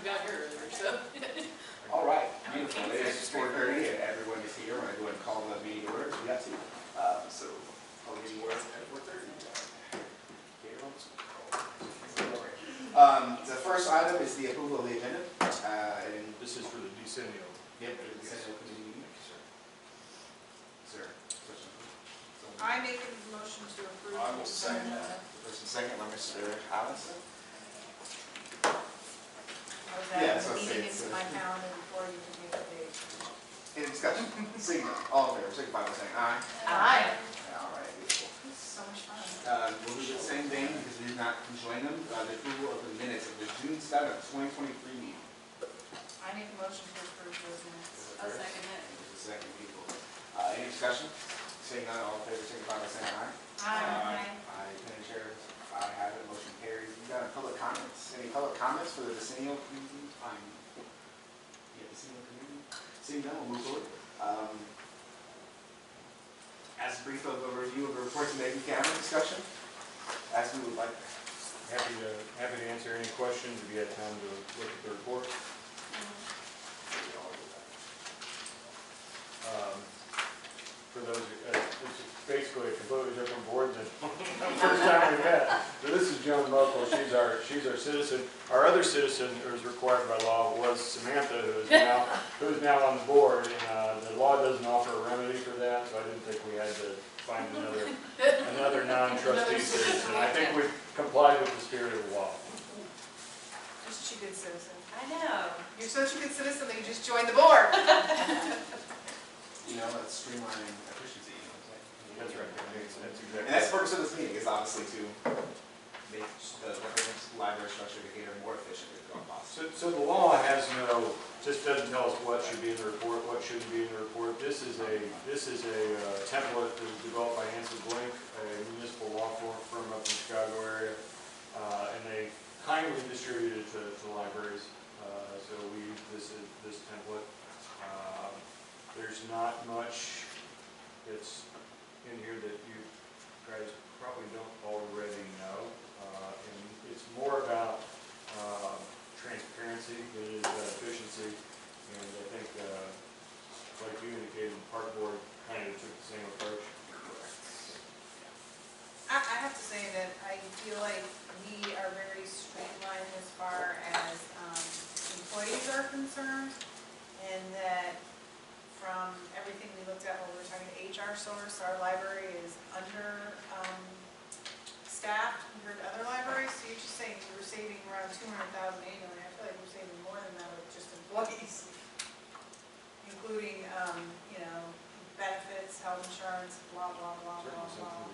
got here earlier, so. All right, beautiful. It is 4:30 and everyone is here. I'm going to go ahead and call the meeting order. We got to. So, call the meeting order at 4:30. The first item is the approval of the agenda. And This is for the decennial. yep, the decennial committee meeting. Sir. I make a motion to approve. I will second that. First and second by Mr. Allison. I was Yeah, adding so the meeting it's, into my calendar before you could make a date. Any discussion? Seeing none. All in favor, signify by saying aye. Aye. All right, beautiful. This is so much fun. We'll do the same thing because we did not join them. The approval of the minutes of the June 7th, 2023 meeting. I make a motion to approve those minutes. I'll second it. There's a second, people. Any discussion? Seeing none, all in favor, signify by saying aye. Aye. Aye, Penny Chair, I have it, motion carries. We got public comments. Any public comments for the decennial community? Yeah, decennial community. Seeing none, we'll move forward. As a brief of a review of the reports and maybe calendar discussion, as we would like. Happy to answer any questions if you had time to look at the report. For those, it's basically a completely different board than the first time we met. So this is Joan Local. She's our citizen. Our other citizen, who is required by law, was Samantha, who is now on the board. And the law doesn't offer a remedy for that, so I didn't think we had to find another non-trustee citizen. I think we've complied with the spirit of the law. You're such a good citizen. I know. You're such a good citizen that you just joined the board. You know, it's streamlining efficiency. You know what I'm saying? That's right. That's exactly. And that's the purpose of this meeting, is obviously to make the government's library structure to cater more efficient if possible. So the law has just doesn't tell us what should be in the report, what shouldn't be in the report. This is a template that was developed by Hanson Blink, a municipal law firm up in the Chicago area, and they kindly distributed it to libraries. So we use this template. There's not much that's in here that you guys probably don't already know. And it's more about transparency than it is efficiency. And I think, like you indicated, the park board kind of took the same approach. I have to say that I feel like we are very streamlined as far as employees are concerned, and that from everything we looked at when we were talking to HR source, our library is under staffed compared to other libraries. So you're just saying we're saving around $200,000 annually. I feel like we're saving more than that with just employees, including you know, benefits, health insurance, blah blah blah blah blah.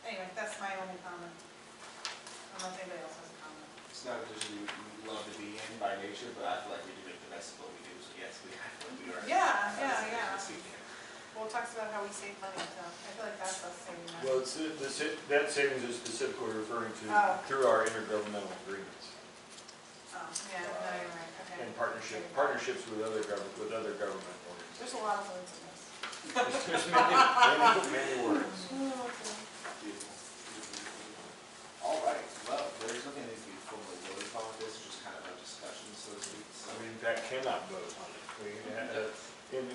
Anyway, that's my only comment. I don't know if anybody else has a comment. It's not a position we love to be in by nature, but I feel like we do make the best of what we do. So yes, we are. Yeah. Well, it talks about how we save money, so I feel like that's us saving money. Well, that savings is specifically referring to through our intergovernmental agreements. Oh, yeah, no, you're right, okay. And partnerships with other government organizations. There's a lot of words in this. There's many words. Oh, okay. Beautiful. All right. Well, there's nothing that needs to be formally voted upon with this. It's just kind of a discussion, so to speak. So, I mean, in fact, cannot vote on it. In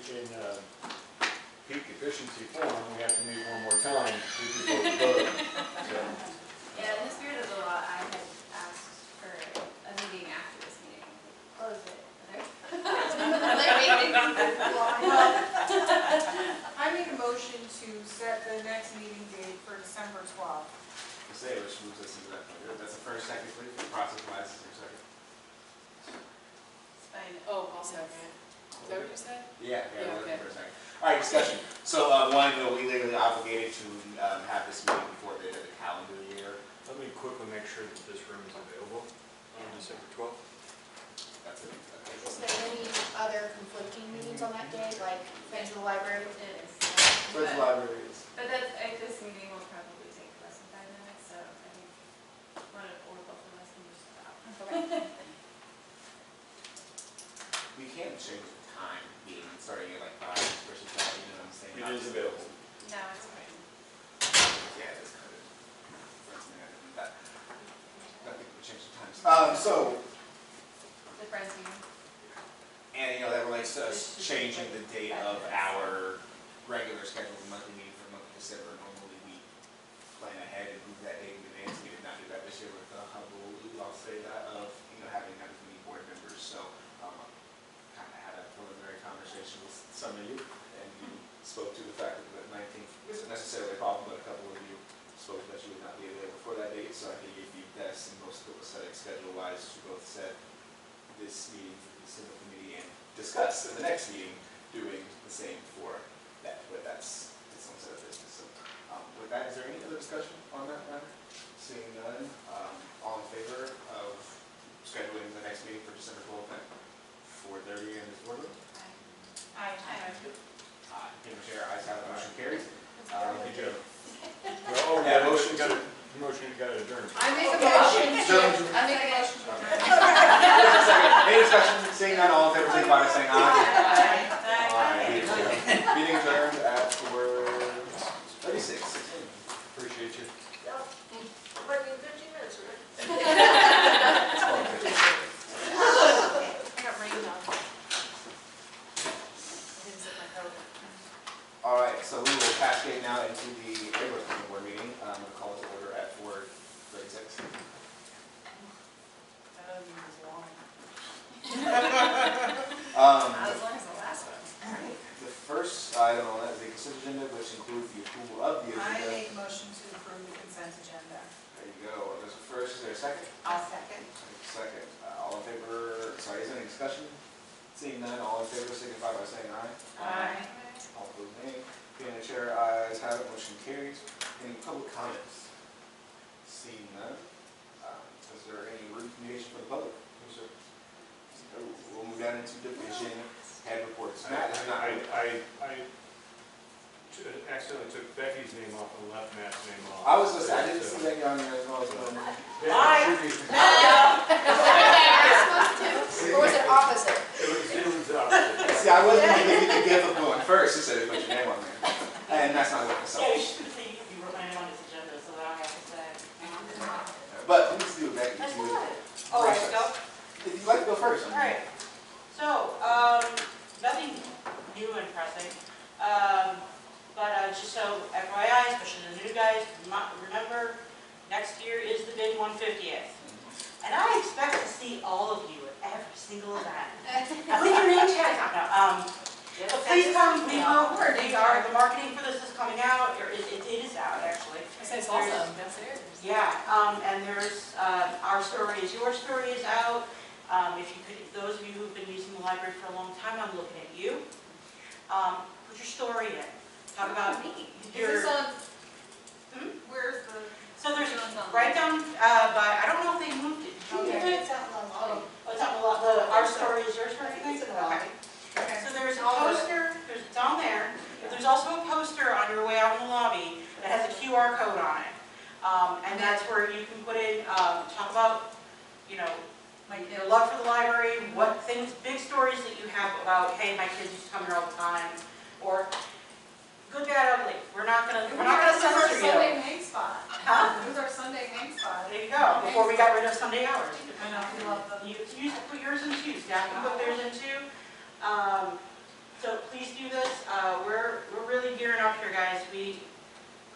peak efficiency form, we have to meet one more time before we vote. So. Yeah, in the spirit of the law, I had asked for a meeting after this meeting. Close it. I make a motion to set the next meeting date for December 12th. say, which moves us into that point. That's the first technically, the process-wise is your second. It's fine. Oh, I'll second. Is that what you said? Yeah, Yeah, we're looking okay. for a second. All right, discussion. So, one, we legally obligated to have this meeting before the end of the calendar year. Let me quickly make sure that this room is available on December 12th. That's it. Is there any other conflicting meetings on that day, like Friends of the Library? It is. First libraries. But that's, this meeting will probably take less than 5 minutes, so I think one or both of us can just stop. Okay. We can change the time, being starting at like 5 versus 5, you know what I'm saying? It is available. No, it's fine. Yeah, it is kind of. I think we changed the times. So, the Friends meeting. And, you know, that relates to us changing the date of our regular scheduled monthly meeting for the month of December. Normally, we plan ahead and move that date in advance. We did not do that this year with the humble, I'll say that, of, you know, having that many board members. So, kind of had a preliminary conversation with some of you, and you spoke to the fact that the 19th isn't necessarily a problem, but a couple of you spoke that you would not be available for that date. So I think it'd be best, and most of us setting schedule-wise, to both set this meeting for the December committee and discuss in the next meeting doing the same for that. But that's its own set of business. So with that, is there any other discussion on that matter? Seeing none, all in favor of scheduling the next meeting for December 12th at 4:30 in this boardroom? Aye. Madam Chair, ayes have it, motion carries. Good job. Well, yeah, motion got to adjourn. I make a motion to, I make a motion to adjourn. Any discussion? Seeing none, all in favor, signify by saying aye. Aye. Meeting adjourned at 4:36. Appreciate you. But in 15 minutes, right? I got rained on. Didn't zip my coat. All right, so we will cascade now into the regular planning board meeting. I'm going to call it to order at 4:36. That was long. Not as long as the last one. The first item on that is the consent agenda, which includes the approval of the I agenda. make motion to approve the consent agenda. There you go. There's a first, is there a second? I'll second. Second. All in favor, sorry, is there any discussion? Seeing none, all in favor signify by saying aye. Aye. All opposed, nay. Being the chair, ayes have it, motion carries. Any public comments? Seeing none, is there any written communication from the public? No, sir. No. We'll move down into division head reports. Matt is not. I accidentally took Becky's name off and left Matt's name off. I was listening, I didn't see that on there as well. So. Yeah, it should be. Or was it opposite? It was opposite. See, I wasn't going to give you the gift of going first, just said put your name on there. And that's not what the Yeah, you so. should see you wrote my name on this agenda, so that I have to say. But please do, Becky. That's to what. Oh, I should go? If you'd like to go first. All right. So, nothing new and pressing. But just so FYI, especially the new guys, remember, next year is the big 150th. And I expect to see all of you at every single event. Now, put your name tags on now. So please come, we will, the marketing for this is coming out, or it is out, actually. It's awesome. That's it. Yeah, and there's, our story is, your story is out. If you could, those of you who've been using the library for a long time, I'm looking at you. Put your story in. Talk about me. Is this on, where's the? So there's, right down, by, I don't know if they moved it. Did you move it? It's out in the lobby. Oh, it's on our story is your story, I think? It's in the lobby. Okay. So there's a poster, it's down there, but there's also a poster on your way out in the lobby that has a QR code on it. And that's where you can put in, talk about, you know, your love for the library, what things, big stories that you have about, hey, my kids used to come here all the time, or good, bad, ugly. We're not gonna censor you. Sunday hang spot. Huh? Who's our Sunday hang spot? There you go, before we got rid of Sunday hours. I know, we love them. You put yours in too, staff can put theirs in too. So please do this. We're really gearing up here, guys.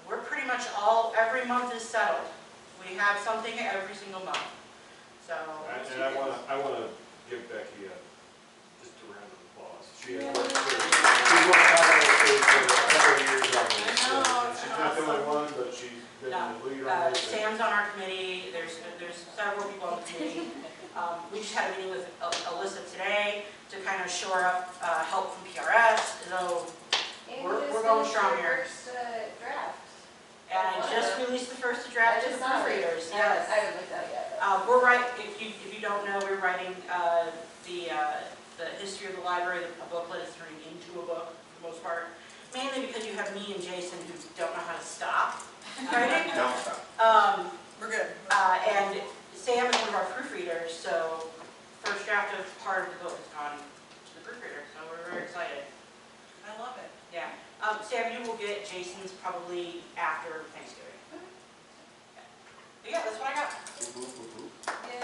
We're pretty much every month is settled. We have something every single month. So. And I want to give Becky just a round of applause. She has worked tirelessly for a couple of years on this. She's not the only one, but she's been the leader on this. Sam's on our committee. There's several people on the committee. We just had a meeting with Alyssa today to kind of shore up help from PRS. So we're going strong here. Draft. And I just released the first draft to the proofreaders. Yes. I haven't looked at it yet. We're writing. If you don't know, we're writing the history of the library. A booklet is turning into a book for the most part, mainly because you have me and Jason who don't know how to stop writing. Don't stop. We're good. And Sam is one of our proofreaders, so first draft of part of the book has gone to the proofreader, so we're very excited. I love it. Yeah. Sam, you will get Jason's probably after Thanksgiving. Yeah. But yeah, that's what I got. Woo, woo, woo, woo. Yay.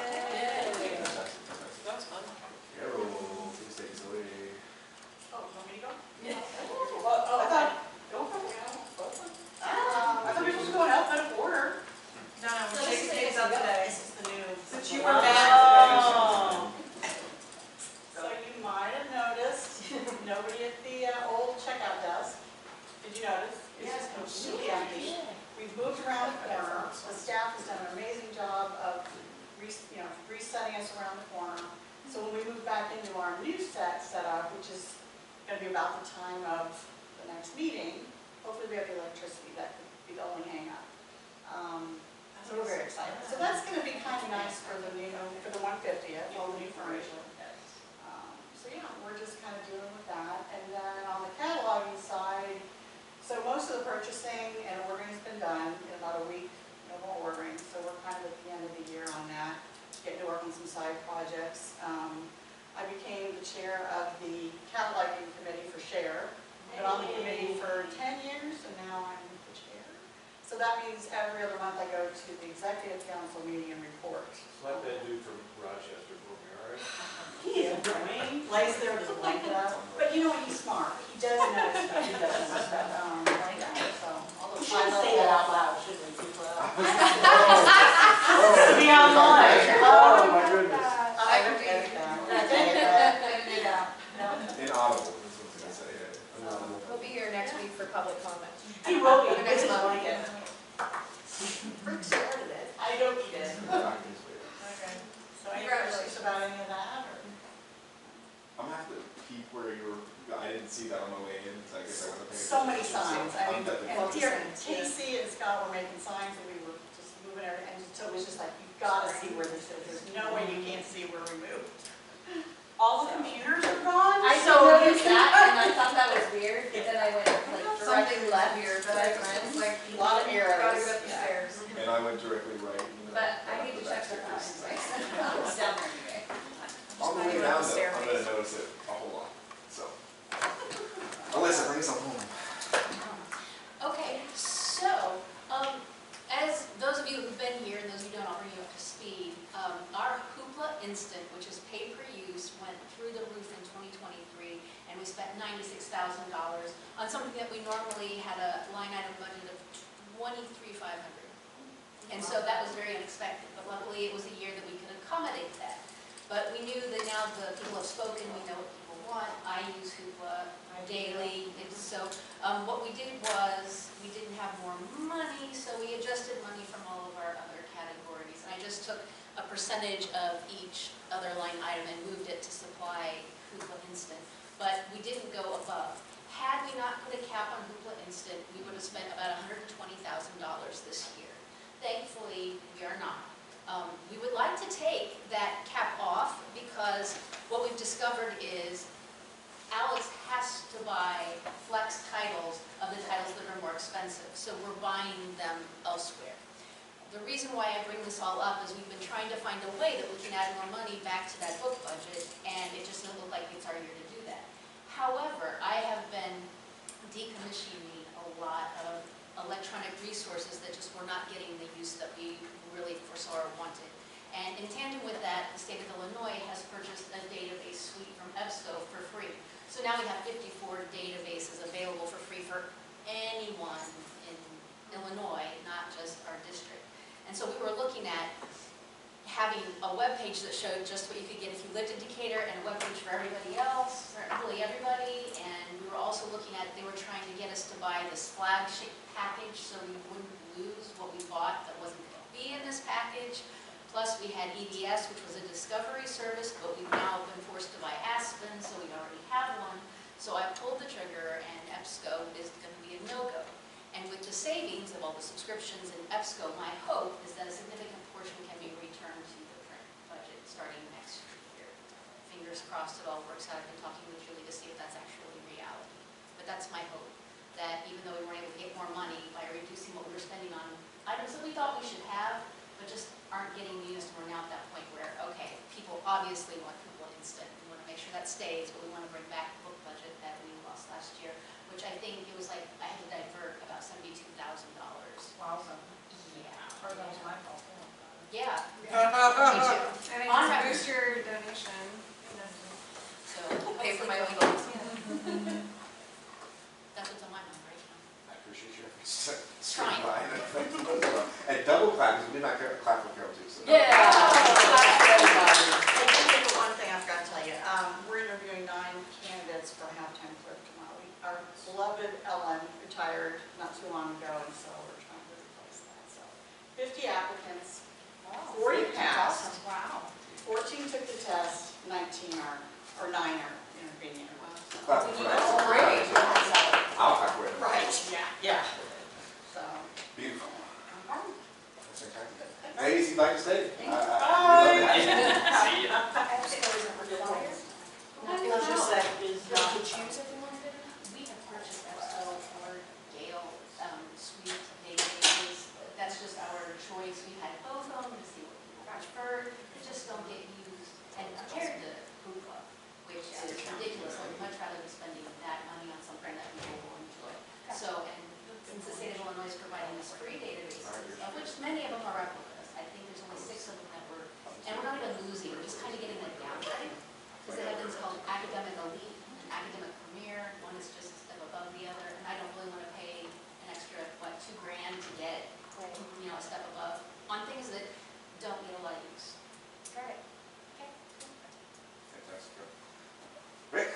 Fantastic, fantastic. That was fun. setting us around the corner. So when we move back into our new setup, which is gonna be about the time of the next meeting, hopefully we have the electricity. That could be the only hang-up. So we're very excited. So that's gonna be kind of nice for the new, for the 150th, all the new furniture. So yeah, we're just kind of dealing with that. And then on the cataloging side, so most of the purchasing and ordering has been done in about a week, no more ordering. So we're kind of at the end of the year on that, getting to work on some side projects. I became the chair of the cataloging committee for SHARE. Been on the committee for 10 years, and now I'm the chair. So that means every other month I go to the executive council meeting and report. Slap that dude from Rochester for me, all right? He is annoying, lays there with his blanket up, but you know what, he's smart. He does know stuff, he does. So, although We shouldn't say that out loud, should we? To Oh, be online. oh, my goodness. I would edit that. Inaudible, is what I was gonna say, yeah. We'll be here next week for public comment. He will be, The this next is month. blanket. Rick started it. I know he did. Okay. So any questions about any of that, or? I'm gonna have to peep where you were, I didn't see that on my way in, so I guess I wasn't paying attention. So many signs, I I'm mean, definitely- and here, Casey and Scott were making signs, and we were just moving everything, and so it was just like, you've gotta see where this is, there's no way you can't see where we moved. All the computers are gone? I so noticed that, and I thought that was weird, but then I went like directly left. weird, but I was like, A lot of arrows. gotta go up the stairs. And I went directly right. But I need to check their times. It's down there anyway. On the way down though, I'm gonna notice it a whole lot, so. Alyssa, bring us home. Okay, so, as those of you who've been here and those who don't, I'll bring you up to speed. Our Hoopla Instant, which is pay per use, went through the roof in 2023, and we spent $96,000 on something that we normally had a line item budget of $23,500. And so that was very unexpected, but luckily it was a year that we could accommodate that. But we knew that now the people have spoken, we know what people want. I use Hoopla daily, and so what we did was, we didn't have more money, so we adjusted money from all of our other categories. And I just took a percentage of each other line item and moved it to supply Hoopla Instant. But we didn't go above. Had we not put a cap on Hoopla Instant, we would have spent about $120,000 this year. Thankfully, we are not. We would like to take that cap off because what we've discovered is Alex has to buy flex titles of the titles that are more expensive, so we're buying them elsewhere. The reason why I bring this all up is we've been trying to find a way that we can add more money back to that book budget, and it just doesn't look like it's our year to do that. However, I have been decommissioning a lot of electronic resources that just were not getting the use that we really foresaw or wanted. And in tandem with that, the state of Illinois has purchased a database suite from EBSCO for free. So now we have 54 databases available for free for anyone in Illinois, not just our district. And so we were looking at having a web page that showed just what you could get if you lived in Decatur, and a web page for everybody else, for really everybody. And we were also looking at, they were trying to get us to buy this flagship package so we wouldn't lose what we bought that wasn't going to be in this package. Plus we had EDS, which was a discovery service, but we've now been forced to buy Aspen, so we already have one. So I pulled the trigger, and EBSCO is going to be a no-go. And with the savings of all the subscriptions in EBSCO, my hope is that a significant portion can be returned to the print budget starting next year. Fingers crossed it all works out. I've been talking with Julie to see if that's actually reality. But that's my hope, that even though we weren't able to get more money by reducing what we were spending on items that we thought we should have, but just aren't getting used, we're now at that point where, okay, people obviously want Hoopla Instant. We want to make sure that stays, but we want to bring back the book budget that we lost last year, which I think it was like, I had to divert about $72,000. Wow, so, Yeah. or that was my fault. Yeah. Me too. I mean, On to record. boost your donation. So, pay for my own goals. That's what's on my mind right now. I appreciate your efforts to Trying. swing by and double clap, because we did not clap for Carol too, so. Yeah. I did think of one thing I forgot to tell you. We're interviewing 9 candidates for halftime clerk tomorrow. Our beloved Ellen retired not too long ago, and so we're trying to replace that. So 50 applicants, 40 passed, Wow. 14 took the test, 19 or 9 are intervening. That's That's right. great. I'll talk with them. Right, yeah. So. Beautiful. Okay. That's fantastic. Ladies, you'd like to stay? Thank you. We'd love to have you. See ya. Required? I was just saying, is, You could choose if you wanted it. We have purchased EXO or Gale suite databases. That's just our choice. We had both of them to see what people preferred. They just don't get used. And compared to Hoopla, which is ridiculous, I would much rather be spending that money on something that people will enjoy. So, and since the state of Illinois is providing us free databases, of which many of them are replicas, I think there's only 6 of them that we're, and we're not even losing, we're just kind of getting a downgrade. Because they have things called academic elite and academic premier. One is just a step above the other, and I don't really want to pay an extra, what, $2 grand to get, you know, a step above on things that don't get a lot of use. Right. Fantastic. Rick,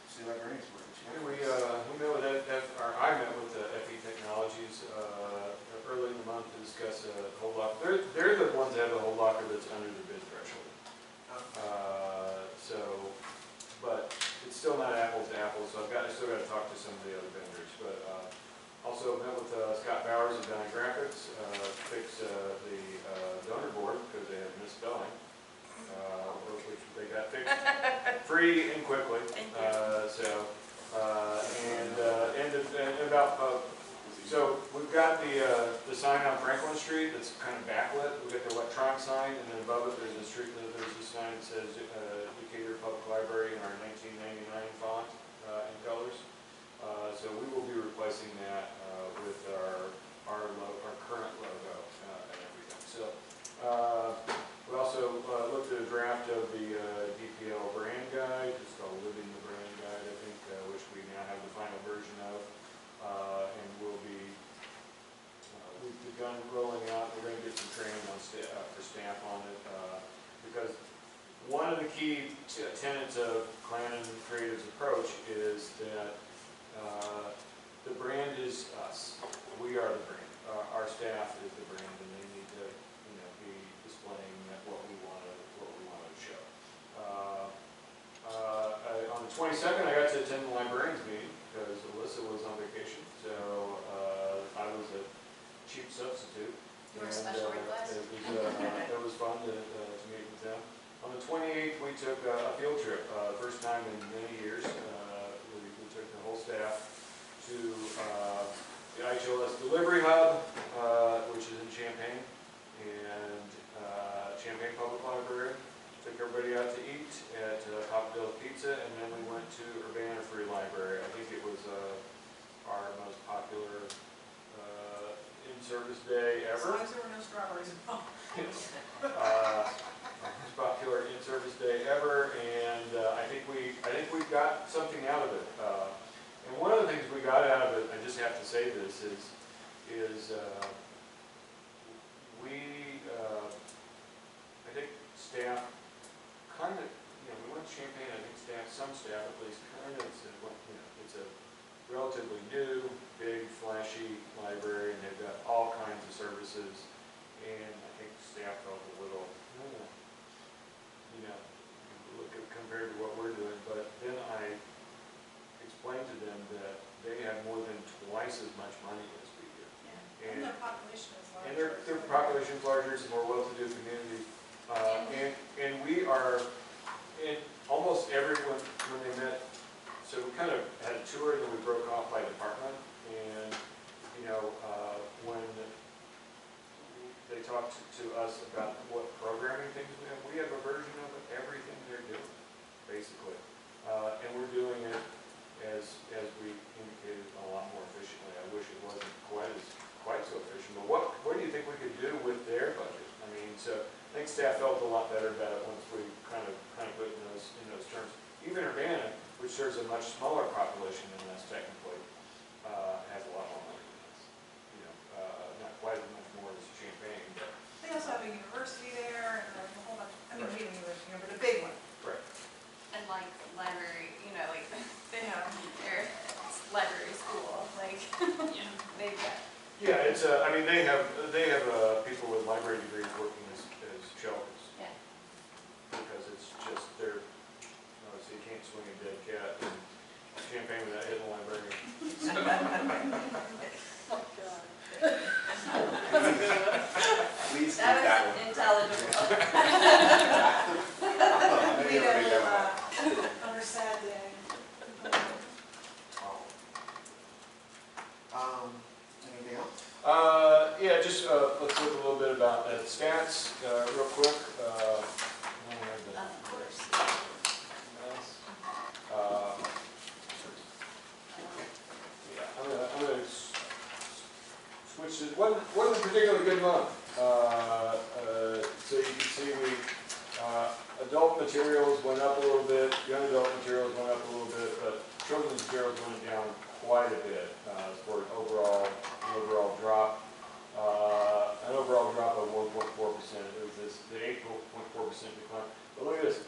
see librarians work. We met with, I met with FE Technologies early in the month to discuss a whole lot. They're the ones that have a whole locker that's under the bid threshold. But it's still not apples to apples, so I still got to talk to some of the other vendors. But also met with Scott Bowers of Downing Graphics, fix the donor board because they had misspelling, which they got fixed free and quickly. So we've got the sign on Franklin Street that's kind of backlit. We've got the electronic sign, and then above it there's a sign that says Decatur Public Library in our 1999 font in colors. So we will be replacing that with our current logo and everything. So we also looked at a draft of the DPL brand guide. It's called Living the Brand Guide, I think, which we now have the final version of. And we've begun rolling out. We're going to get some training on for staff on it because one of the key tenets of Clannon Creative's approach is that the brand is us. We are the brand. Our staff is the brand, and they need to, be displaying what we want to show. On the 22nd, I got to attend the librarians meeting because Alyssa was on vacation, so I was a cheap substitute. You were a special request? It was fun to meet with them. On the 28th, we took a field trip, first time in many years. We took the whole staff to the IHLS Delivery Hub, which is in Champaign, and Champaign Public Library. Took everybody out to eat at Papa Bill's Pizza, and then we went to Urbana Free Library. I think it was our most popular in-service day As long ever. as there were no strawberries involved. Most popular in-service day ever, and I think we got something out of it. And one of the things we got out of it, I just have to say this, is I think staff kind of, we went to Champaign, I think some staff at least kind of said, well, it's a relatively new, big, flashy library, and they've got all kinds of services, and I think staff felt a little, compared to what we're doing, but then I explained to them that they have more than twice as much money as we do. And their population is larger. And their population is larger, it's a more well-to-do community. And we are, in almost everyone, when they met, so we kind of had a tour and then we broke off by department. And, when they talked to us about what programming things we have a version of everything they're doing, basically. And we're doing it, as we indicated, a lot more efficiently. I wish it wasn't quite so efficient, but what do you think we could do with their budget? I mean, so I think staff felt a lot better about it once we kind of put it in those terms. Even Urbana, which serves a much smaller population than us technically, has a lot more money than us. Not quite as much more as Champaign, but. They also have a university there, and like a whole bunch, we have a university, but a big one. Right. And like library, they have their library school, they've got. Yeah, it's they have people with library degrees working as shelters. Yeah. Because wasn't a particularly good month. So you can see adult materials went up a little bit, young adult materials went up a little bit, but children's materials went down quite a bit for an overall drop. An overall drop of 1.4%. It was the 8.4% decline. But look at this.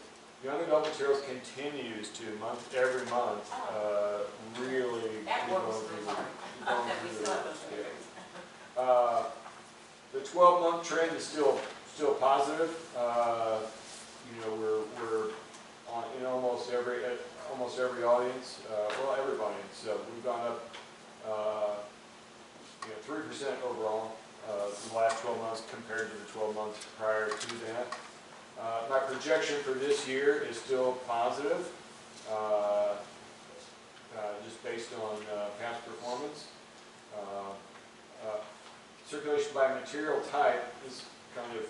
Young adult materials continues to every month really That be works going really through- hard. going That we through still have the- those The 12-month trend is still positive. We're in almost every audience, every audience. So we've gone up 3% overall in the last 12 months compared to the 12 months prior to that. My projection for this year is still positive, just based on past performance. Circulation by material type, this kind of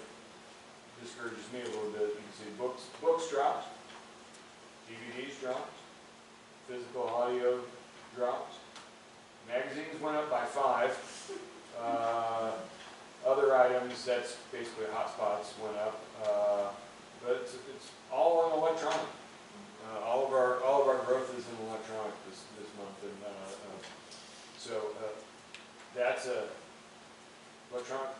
discourages me a little bit. You can see books dropped, DVDs dropped, physical audio dropped, magazines went up by 5. Other items, that's basically hotspots, went up, but it's all on electronic. All of our growth is in electronic this month, and so that's electronic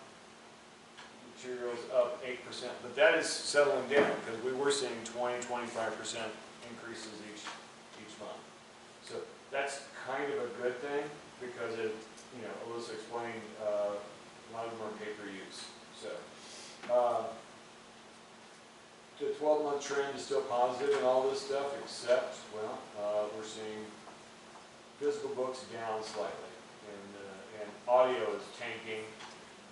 materials up 8%, but that is settling down because we were seeing 20-25% increases each month. So that's kind of a good thing because it, Alyssa explained, a lot of them are pay-per-use. So the 12-month trend is still positive in all this stuff, except, we're seeing physical books down slightly, and audio is tanking.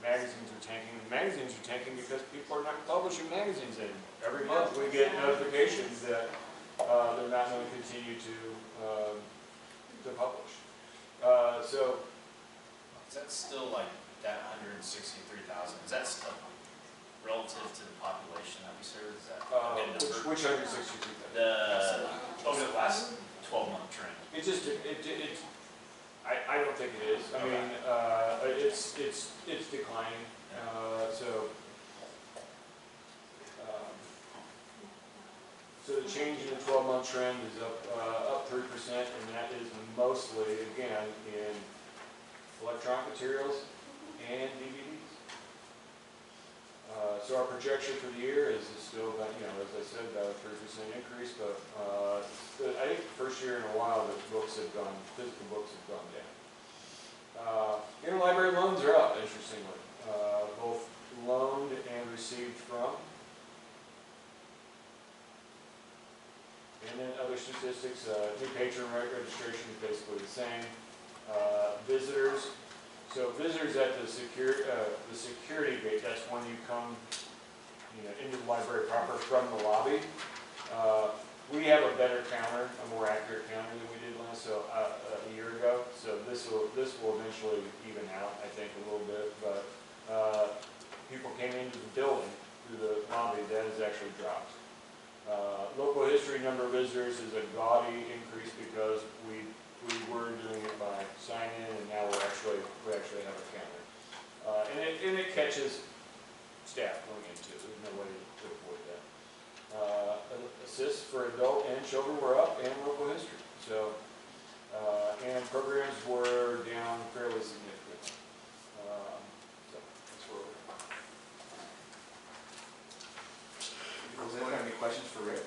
Magazines are tanking. Magazines are tanking because people are not publishing magazines anymore. Every month we get notifications that they're not going to continue to publish. So is that still like that 163,000? Is that still relative to the population that we serve? Is that a good number? which 163,000? Over the last 12-month trend. It just I don't think it is. I mean, it's declining. So the change in the 12-month trend is up 3%, and that is mostly, again, in electronic materials and DVDs. So our projection for the year is still about, as I said, about a 3% increase, but I think the first year in a while that physical books have gone down. Interlibrary loans are up, interestingly, both loaned and received from. And then other statistics, new patron registration is basically the same. Visitors, so visitors at the security gate, that's when you come into the library proper from the lobby. We have a better counter, a more accurate counter than we did a year ago. So this will eventually even out, I think, a little bit. But people came into the building through the lobby, that has actually dropped. Local history number of visitors is a gaudy increase because we were doing it by sign-in, and now we actually have a counter. And it catches staff going into it. There's no way to avoid that. Assists for adult and children were up, and local history. So, and programs were down fairly significantly. So that's where we're at. Does anyone have any questions for Rick?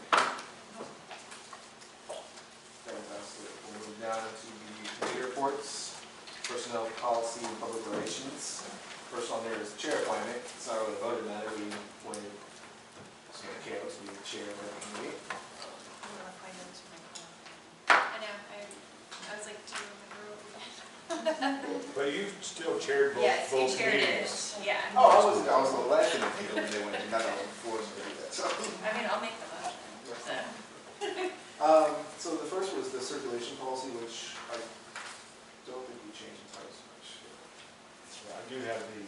Fantastic. We'll move down to the committee reports, personnel policy and public relations. First on there is chair appointment. It's not really a voted matter. We appointed Samantha Carroll to be the chair of the committee. I know, I was like, do you remember what we did? But you still chaired both Yes, you both chaired it, meetings. yeah. Oh, I was the last in the field when they went in. Not on the force to do that. So. I mean, I'll make the motion, so. So the first was the circulation policy, which I don't think we changed entirely so much. I do have the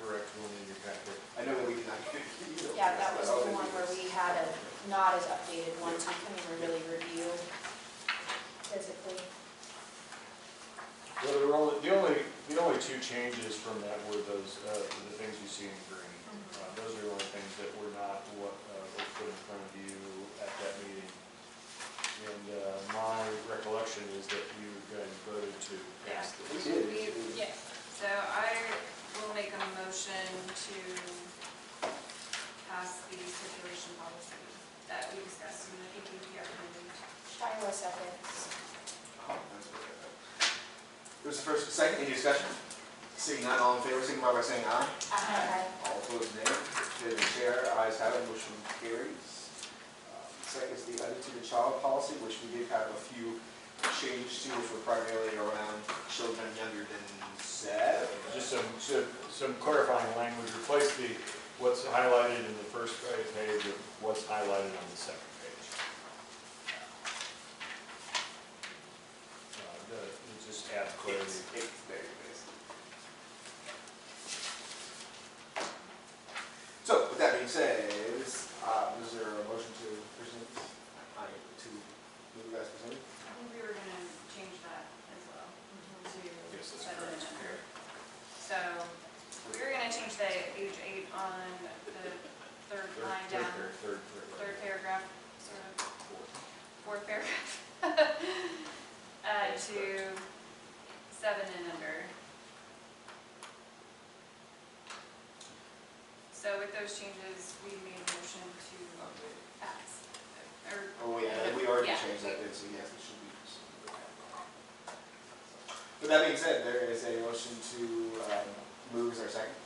correct one in your packet. I know that we did not. Yeah, that was the one where we had a not as updated one, so we couldn't even really review physically. Well, the only two changes from that were those, the things you see in green. Those are the only things that were not what was put in front of you at that meeting. And my recollection is that you guys voted to pass this. Yeah, so I will make a motion to pass the circulation policy that we discussed, and I think we recommended. Iowa seconds. Who's the first, second, any discussion? Seeing none, all in favor, signify by saying aye. Aye. All opposed, nay. Chair the chair, ayes have it, motion carries. Second is the unattended child policy, which we did have a few changes to, which were primarily around children younger than 7. Just some clarifying language, replace what's highlighted in the first page with what's highlighted on the second page. It just adds clarity. It's very basic. So, with that being said, is there a motion to present, to move as presented? I think we were gonna change that as well to Yes, that's 7 and correct. under. So we were gonna change the age 8 on the third line down, third paragraph, sort of, fourth paragraph, to 7 and under. So with those changes, we made a motion to pass. Or, Oh, yeah, we already Yeah. changed that, so yes, it should be. With that being said, there is a motion to move, is there a second?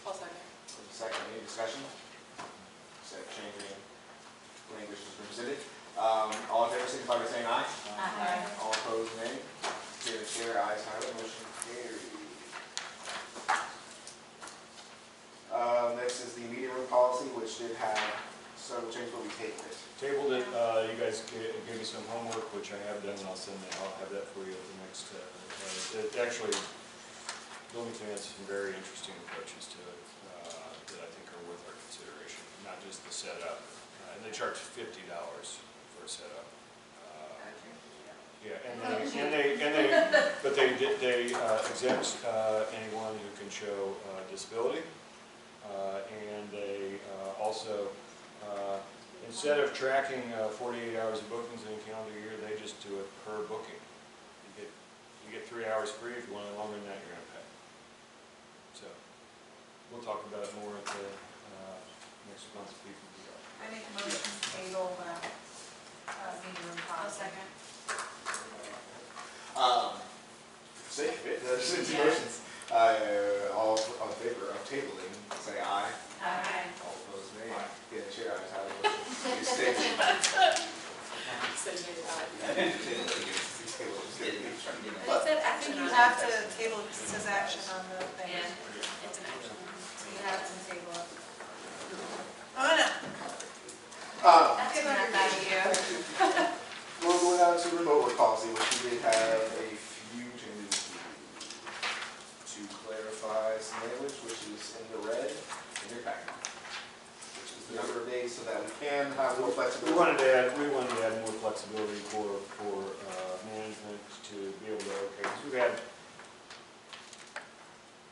I'll second. Second, any discussion? Except changing language has been presented. All in favor, signify by saying aye. Aye. All opposed, nay. Chair the chair, ayes have it, motion carries. Next is the meeting room policy, which did have several changes, but we tabled it. Tabled it, you guys gave me some homework, which I have done, and I'll have that for you at the next, actually, Wilmington has some very interesting approaches to it that I think are worth our consideration, not just the setup. And they charge $50 for a setup. Yeah, but they exempt anyone who can show disability. And they also, instead of tracking 48 hours of bookings in a calendar year, they just do it per booking. You get 3 hours free. If you want it longer than that, you're going to pay. So we'll talk about it more at the next month's PPPR. I make a motion to table meeting room I'll policy. second. Sake of it, there's two Yeah. motions. All in favor of tabling, say aye. Aye. All opposed, nay. Yeah, the chair, ayes have it, motion is tabled. I think you have to table it because it says action on the thing. Yeah, it's an action. So you have to table it. Oh, no. That's Get not under bad you. We're going on to remote work policy, which we did have a few changes to clarify some language, which is in the red in your packet, which is the number of days so that we can have more We flexibility. wanted to add more flexibility for management to be able to, okay, because we've had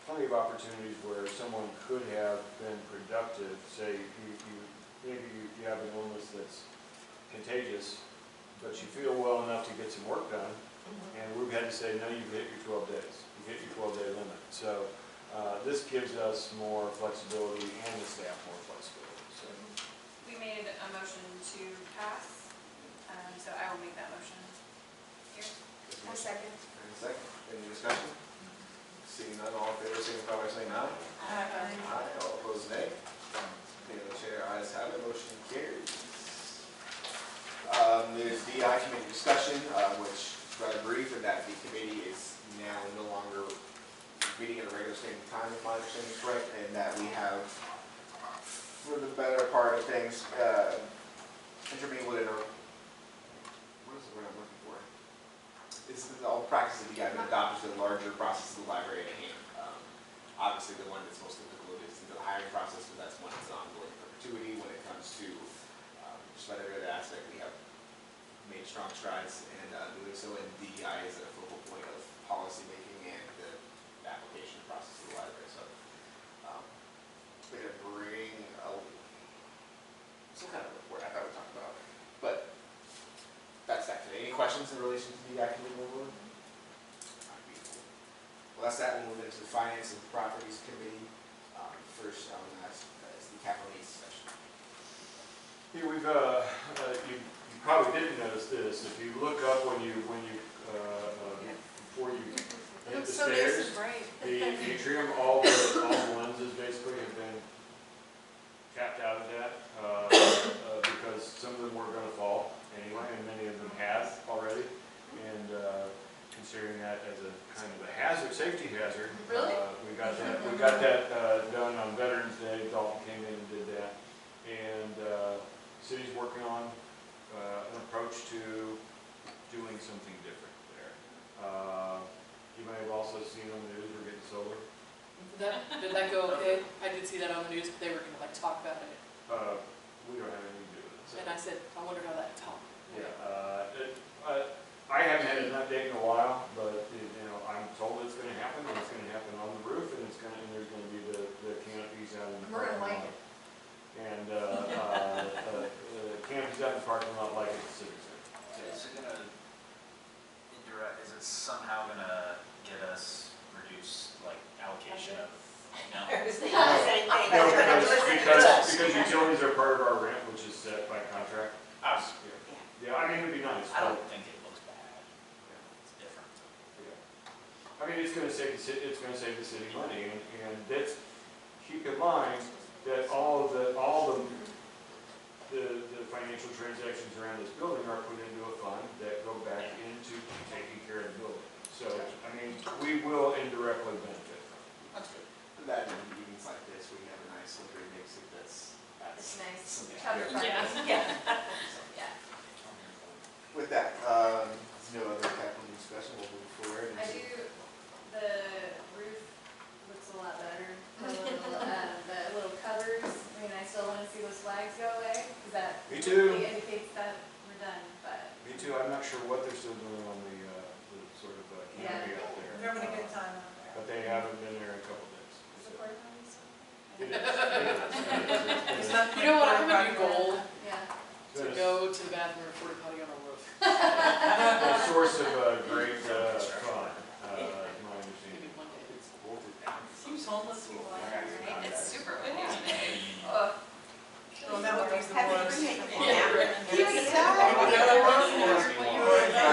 plenty of opportunities where someone could have been productive, say maybe you have an illness that's contagious, but you feel well enough to get some work done, and we've had to say, no, you've hit your 12 days, you hit your 12-day limit. So this gives us more flexibility and the staff more flexibility. So We made a motion to pass, so I will make that motion. Here. I'll second. And second, any discussion? Seeing none, all in favor, signify by saying aye. Aye, all opposed, nay. Okay, the chair, ayes have it, motion carries. There's DI committee discussion, which rather brief, and that the committee is now no longer meeting at a regular standing time, if my understanding is correct, and that we have, for the better part of things, intermingled in a, what is the word I'm looking for? It's all practices that we have adopted to the larger process of the library at hand. Obviously, the one that's most difficult is the hiring process, but that's one that's ongoing perpetuity. When it comes to just about every other aspect, we have made strong strides in doing so, and DEI is a focal point of policy making and the application process of the library. So we're gonna bring some kind of report I thought we talked about, but that's that today. Any questions in relation to the activity board? Beautiful. Well, that's that. We'll move into the Finance and Properties Committee. First on that is the capital needs section. Here we've, you probably didn't notice this. If you look up before you hit the stairs, the atrium, all the lenses basically have been capped out of that because some of them were going to fall anyway, and many of them have already. And considering that as a kind of a hazard, safety hazard, Really? we got that done on Veterans Day. Dalton came in and did that, and the city's working on an approach to doing something different there. You may have also seen on the news we're getting solar. Did that go okay? I did see that on the news, but they were gonna like talk about it. We don't have anything to do with it. So. And I said, I wonder how that talked. Yeah, I haven't had an update in a while, but you know, I'm told it's going to happen, and it's going to happen on the roof, and there's going to be the canopies out in the We're parking gonna like lot. And canopies out in the parking lot like at the Civic Center. Is it gonna is it somehow gonna get us reduced like allocation of, no? No, because utilities are part of our rent, which is set by contract. I was, Yeah, I mean, it'd be nice. I don't think it looks bad. It's different. I mean, it's going to save the city money, and that's, keep in mind that all the financial transactions around this building are put into a fund that go back into taking care of the building. So, I mean, we will indirectly benefit from it. That's good. And that in meetings like this, we have a nice little mix of that's It's nice. something. Cover Yeah. price. Yeah. With that, there's no other capital discussion. We'll move forward. I do, the roof looks a lot better, the little covers, I mean, I still wanna see those flags go away, because that Me too. indicates that we're done, but. Me too. I'm not sure what they're still doing on the sort of canopy out there. They're having a good time out there. But they haven't been there in a couple days. Is it porta potty still? It is. It's not You know what, I'm porta gonna be potty. bold Yeah. to go to the bathroom or porta potty on a roof. A source of great fun, my understanding. Maybe one day. Seems homeless people out there. Right, it's super windy today. Well, that would be the worst.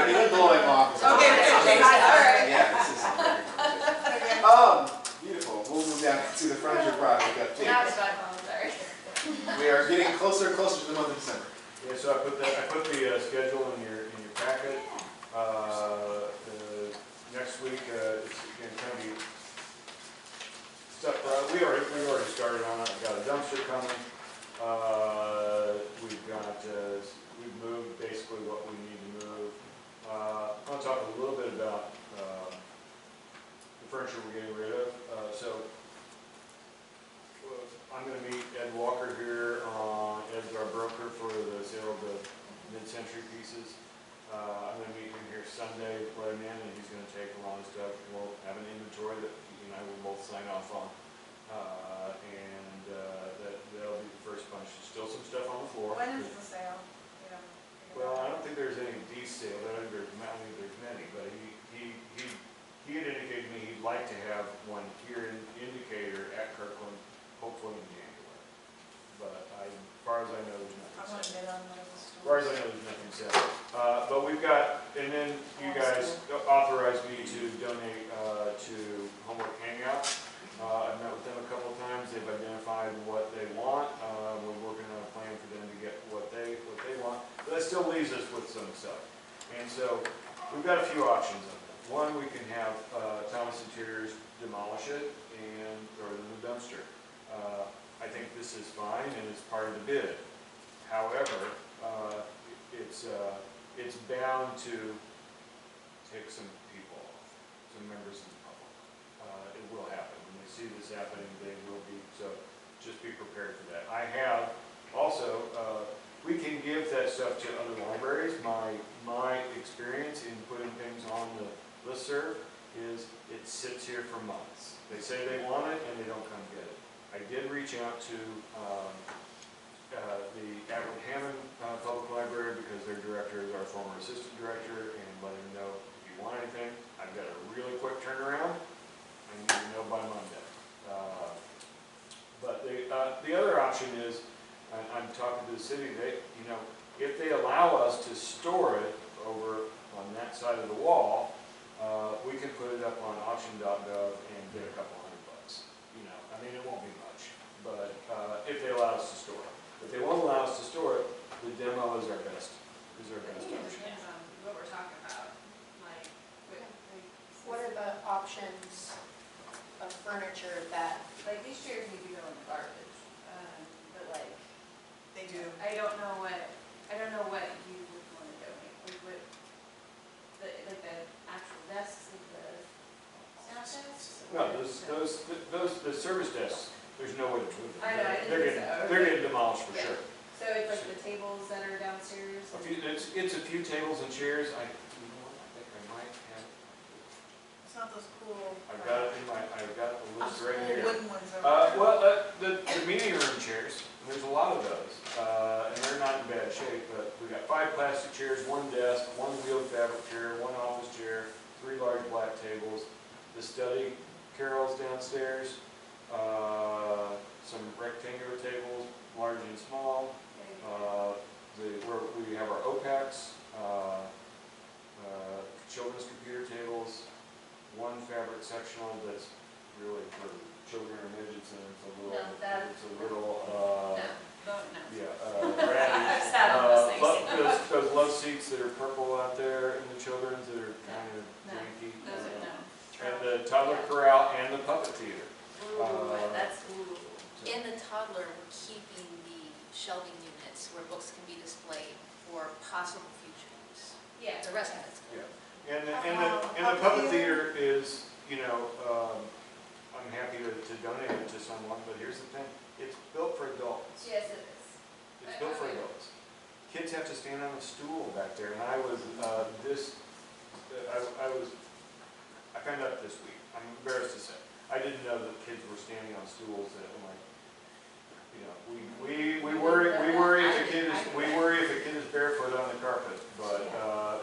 You're blowing off. Okay, okay, all right. Yeah, this is beautiful. We'll move down to the furniture project Now update. it's back on, sorry. We are getting closer and closer to the month of December. Yeah, so I put the schedule in your packet. Next week, it's going to be stuff. We already started on it. We've got a dumpster coming. We've moved basically what we need to move. I want to talk a little bit about the furniture we're getting rid of. I'm going to meet Ed Walker here. Ed's our broker for the sale of the mid-century pieces. I'm going to meet him here Sunday, let him in, and he's going to take a lot of stuff. We'll have an inventory that he and I will both sign off on. That'll be the first bunch. There's still some stuff on the floor. When is the sale? You know, Well, I don't think there's any desale. I don't think there's many, but he had indicated to me he'd like to have one here in Indicator at Kirkland, hopefully in January. But as far as I know, there's I nothing want to set. bid on those. As far as I know, there's nothing set. But we've got, and then you guys authorized me to donate to Homework Hangout. I've met with them a couple of times. They've identified what they want. We're working on a plan for them to get what they want. But that still leaves us with some stuff. And so we've got a few options on that. One, we can have Thomas Interiors demolish it and throw it in the dumpster. I think this is fine and it's part of the bid. However, it's bound to tick some people off, some members of the public. It will happen. When they see this happening, they will be, so just be prepared for that. I have also, we can give that stuff to other libraries. My experience in putting things on the listserv is it sits here for months. They say they want it and they don't come get it. I did reach out to the Atwood Hammond Public Library because their director is our former assistant director, and let him know if you want anything. I've got a really quick turnaround. I need to know by Monday. But the other option is, I'm talking to the city, if they allow us to store it over on that side of the wall, we can put it up on auction.gov and get a couple $100. I mean, it won't be much, but if they allow us to store it. If they won't allow us to store it, the demo is our best I think it option. depends on what we're talking about, like, What are the options of furniture that, like, these chairs need to go in the garbage, but like, They do. I don't know what you would want to donate, like what, like the actual desks of the staff desks? No, the service desks, there's no way to move them. I know, I didn't They're think so. They're getting demolished for Yeah. sure. So it's like the tables that are downstairs? It's a few tables and chairs. I think I might have, It's not those cool. I've got the list right here. Wooden ones over there. The meeting room chairs, there's a lot of those, and they're not in bad shape, but we got 5 plastic chairs, 1 desk, 1 wheeled fabric chair, 1 office chair, 3 large black tables, the study carrels downstairs, some rectangular tables, large and small, where we have our OPEX, children's computer tables, 1 fabric sectional that's really for children or midgets, and it's a little, No. ratty. I've sat on those things. Those love seats that are purple out there in the children's that are kind of No. janky. Those are no. And the toddler corral and the puppet theater. Ooh. In the toddler, we're keeping the shelving units where books can be displayed for possible future use. Yeah. The rest of it's good. And the puppet theater is, I'm happy to donate it to someone, but here's the thing, it's built for adults. Yes, it is. It's built for adults. Kids have to stand on a stool back there, and I found out this week, I'm embarrassed to say, I didn't know that kids were standing on stools, that I'm like, we worry if a kid is barefoot on the carpet, but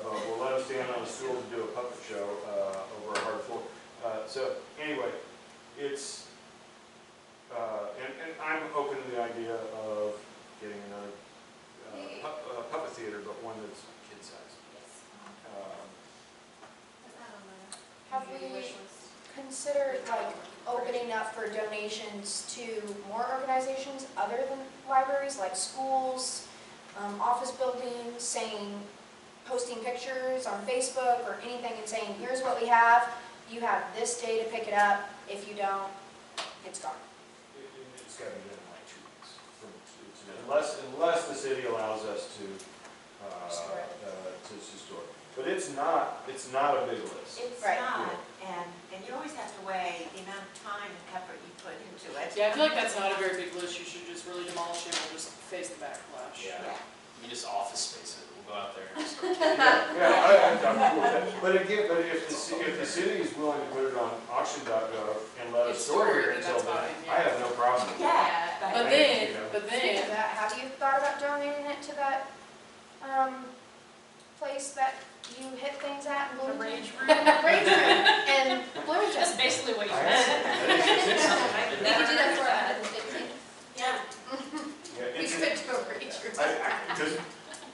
we'll let them stand on a stool to do a puppet show over a hard floor. So anyway, it's and I'm open to the idea of getting another puppet theater, but one that's kid sized. have we considered like opening up for donations to more organizations other than libraries, like schools, office buildings, posting pictures on Facebook or anything and saying, here's what we have, you have this day to pick it up, if you don't, it's gone. It's got to be done in like 2 weeks. Unless the city allows us to store it. But it's not a big list. It's Right. not, and you always have to weigh the amount of time and effort you put into it. Yeah, I feel like that's not a very big list, you should just really demolish it and just face the backlash. Yeah. Yeah. You just office space it, we'll go out there and just start. I'm cool with that. But again, if the city is willing to put it on auction.gov and let us store here until That's then, fine, yeah. I have no problem. Yeah, But Speaking of then, that, have you thought about donating it to that, place that you hit things at in Bloomington? Rage room. Rage room in Bloomington. That's basically what you I meant. have- We could do that for 115. yeah. Yeah, We it's, could do a rage room. because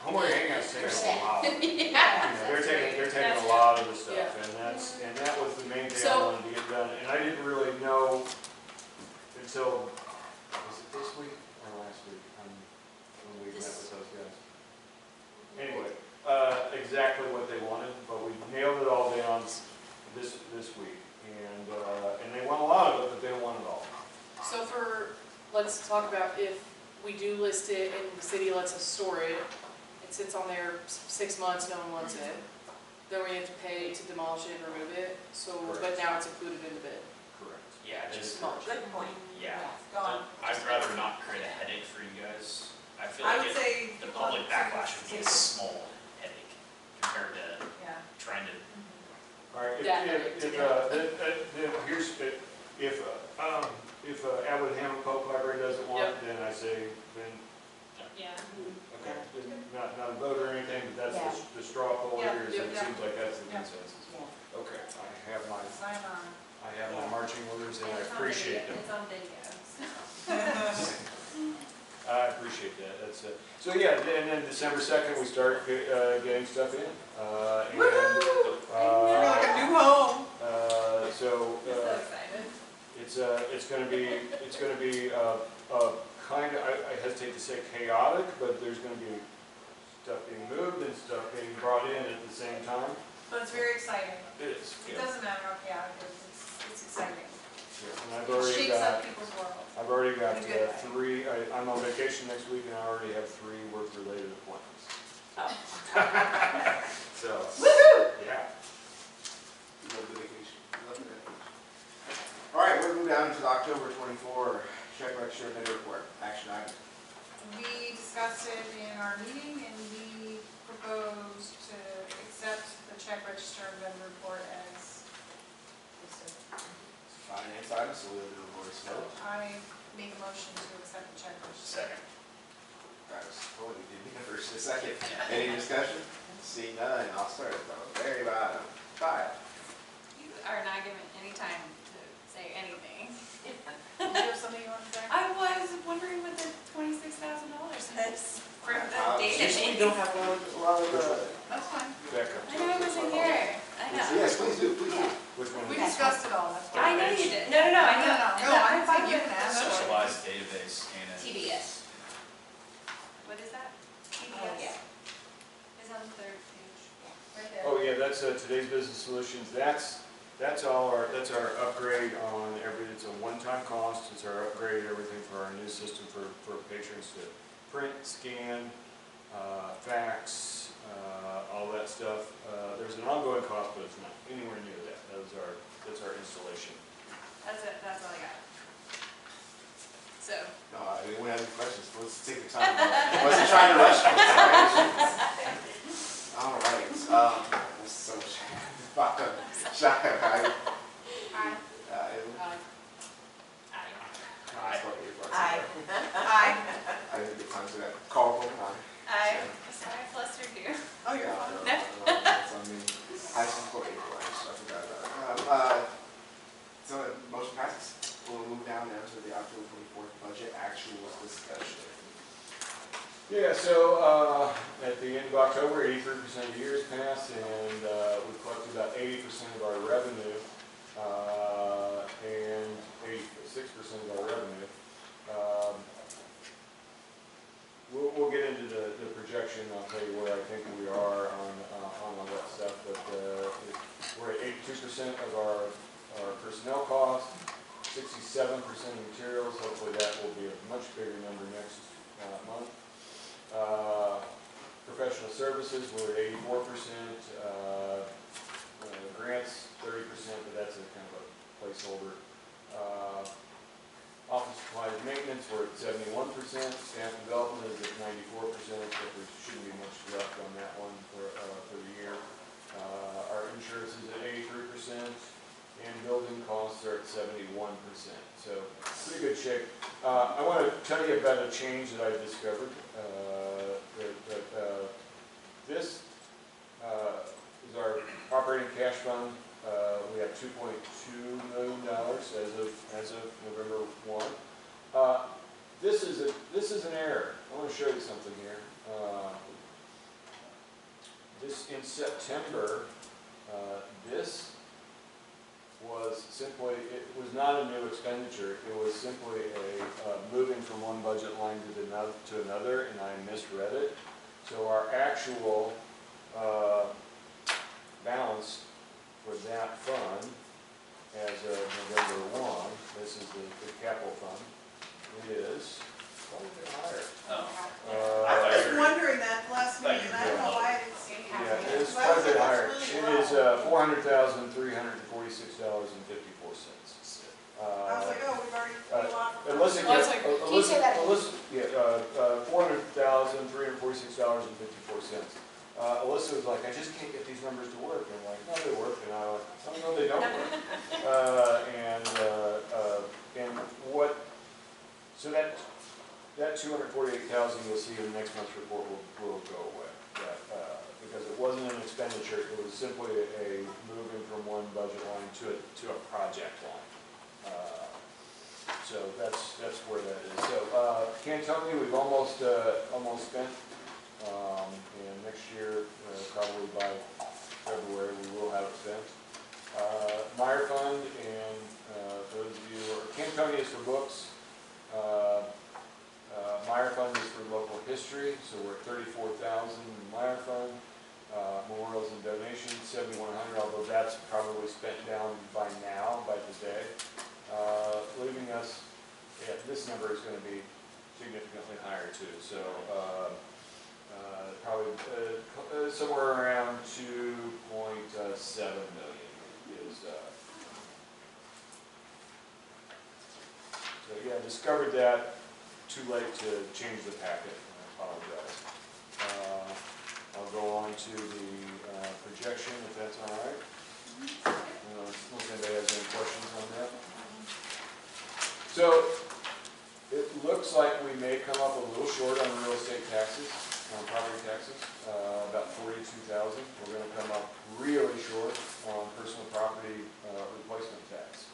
homework hangouts take a while. Yeah. They're taking a lot of the stuff, and that was the main thing I So- wanted to get done, and I didn't really know until, was it this week or last week, when we met with those guys? Anyway, exactly what they wanted, but we nailed it all down this week, and they want a lot of it, but they don't want it all. so let's talk about if we do list it and the city lets us store it, it sits on there 6 months, no one wants it, then we have to pay to demolish it and remove it, so, but now it's included in the bid. Correct. Yeah, just, Demolish. Good point. yeah. Gone. I'd rather not create a headache for you guys. I feel I like would say. the public backlash would be a small headache compared to Yeah. trying to All All right, that night if, together. here's, if Atwood Hammond Public Library doesn't want it, then I say, then, Yeah. okay, not a vote or anything, but that's the straw poll Yeah, here, so it yeah. seems like that's the Yeah. consensus. Yeah. Okay, I have Sign on. my marching orders, and I It's on appreciate video- them. It's on video, so. I appreciate that, that's it. So, yeah, and then December 2nd, we start getting stuff in. And, Woohoo! We're like a new home. so, I'm so excited. it's gonna be kind of, I hesitate to say chaotic, but there's gonna be stuff being moved and stuff being brought in at the same time. But it's very exciting. It is. It doesn't matter how chaotic it is, it's exciting. And I've It already shakes up got, people's world. I've already got In a good way. three, I'm on vacation next week, and I already have 3 work-related appointments. So, Woohoo! yeah. Love the vacation. Love the vacation. All right, we're moving down to the October 24 check register and report, action item. We discussed it in our meeting and we proposed to accept the check register and vendor report as listed. Finance item, so we'll do a voice vote. I make a motion to accept the check register. Second. Travis, oh, we did the first and a second. Any discussion? See none, I'll start at the very bottom. 5. You are not given any time to say anything. Did you have something you wanted to say? I was wondering what the $26,000 is for the Usually database. don't have a lot of, That's fine. Back up. I know I wasn't here. I know. Yes, please do, please do. Which one? We discussed it all, that's why. I know you did. No, I know. No, I'm fine, you can ask. Centralized database and a. TBS. What is that? Yeah. It's on the 3rd page. Right there. Oh, yeah, that's today's business solutions. That's our upgrade on it's a one-time cost. It's our upgrade, everything for our new system for patrons to print, scan, fax, all that stuff. There's an ongoing cost, but it's not anywhere near that. That's our installation. That's it. That's all I got. So. No, I didn't have any questions, let's take the time. I wasn't trying to rush you. All right, there's so much. Shaka, Aye. Aye. Aye. Aye. I didn't get time to that. Call vote, aye. Aye. Sorry, I flustered you. Oh, you're fine. No, that's on me. I support you, I forgot about it. So, motion passes. We'll move down now to the October 24th budget actual discussion. Yeah, so at the end of October, 83% of the year has passed, and we've collected about 80% of our revenue and 86% of our revenue. We'll get into the projection. I'll tell you where I think we are on all that stuff. But we're at 82% of our personnel costs, 67% of materials. Hopefully that will be a much bigger number next month. Professional services, we're at 84%. Grants, 30%, but that's a kind of a placeholder. Office supplies maintenance, we're at 71%. Staff development is at 94%, but there shouldn't be much left on that one for the year. Our insurance is at 83%, and building costs are at 71%. So pretty good shape. I want to tell you about a change that I discovered. This is our operating cash fund. We have $2.2 million as of November 1. This is an error. I want to show you something here. This in September. This was simply, it was not a new expenditure. It was simply a moving from one budget line to another, and I misread it. So our actual balance for that fund as of November 1, this is the capital fund, is quite a bit higher. I was wondering that last meeting, and I don't know why I didn't see it. Yeah, it is quite a bit higher. It is $400,346.54. I was like, oh, we've already, we lost. Alyssa, Well, it's like- Can you say that again? $400,346.54. Alyssa was like, I just can't get these numbers to work. And I'm like, no, they work. And I was like, oh, no, they don't work. And what, so that 248,000 you'll see in the next month's report will go away. Because it wasn't an expenditure, it was simply a moving from one budget line to a project line. So that's where that is. So Cantonia, we've almost spent, and next year, probably by February, we will have it spent. Meyer Fund, and for those of you, Cantonia is for books. Meyer Fund is for local history, so we're at 34,000 in Meyer Fund. Memorials and donations, 7,100, although that's probably spent down by now, by today. Leaving us, yeah, this number is going to be significantly higher too. So probably somewhere around 2.7 million is. So yeah, discovered that too late to change the packet. I apologize. I'll go on to the projection, if that's all right. Unless anybody has any questions on that. So it looks like we may come up a little short on real estate taxes, on property taxes, about 42,000. We're going to come up really short on personal property replacement tax.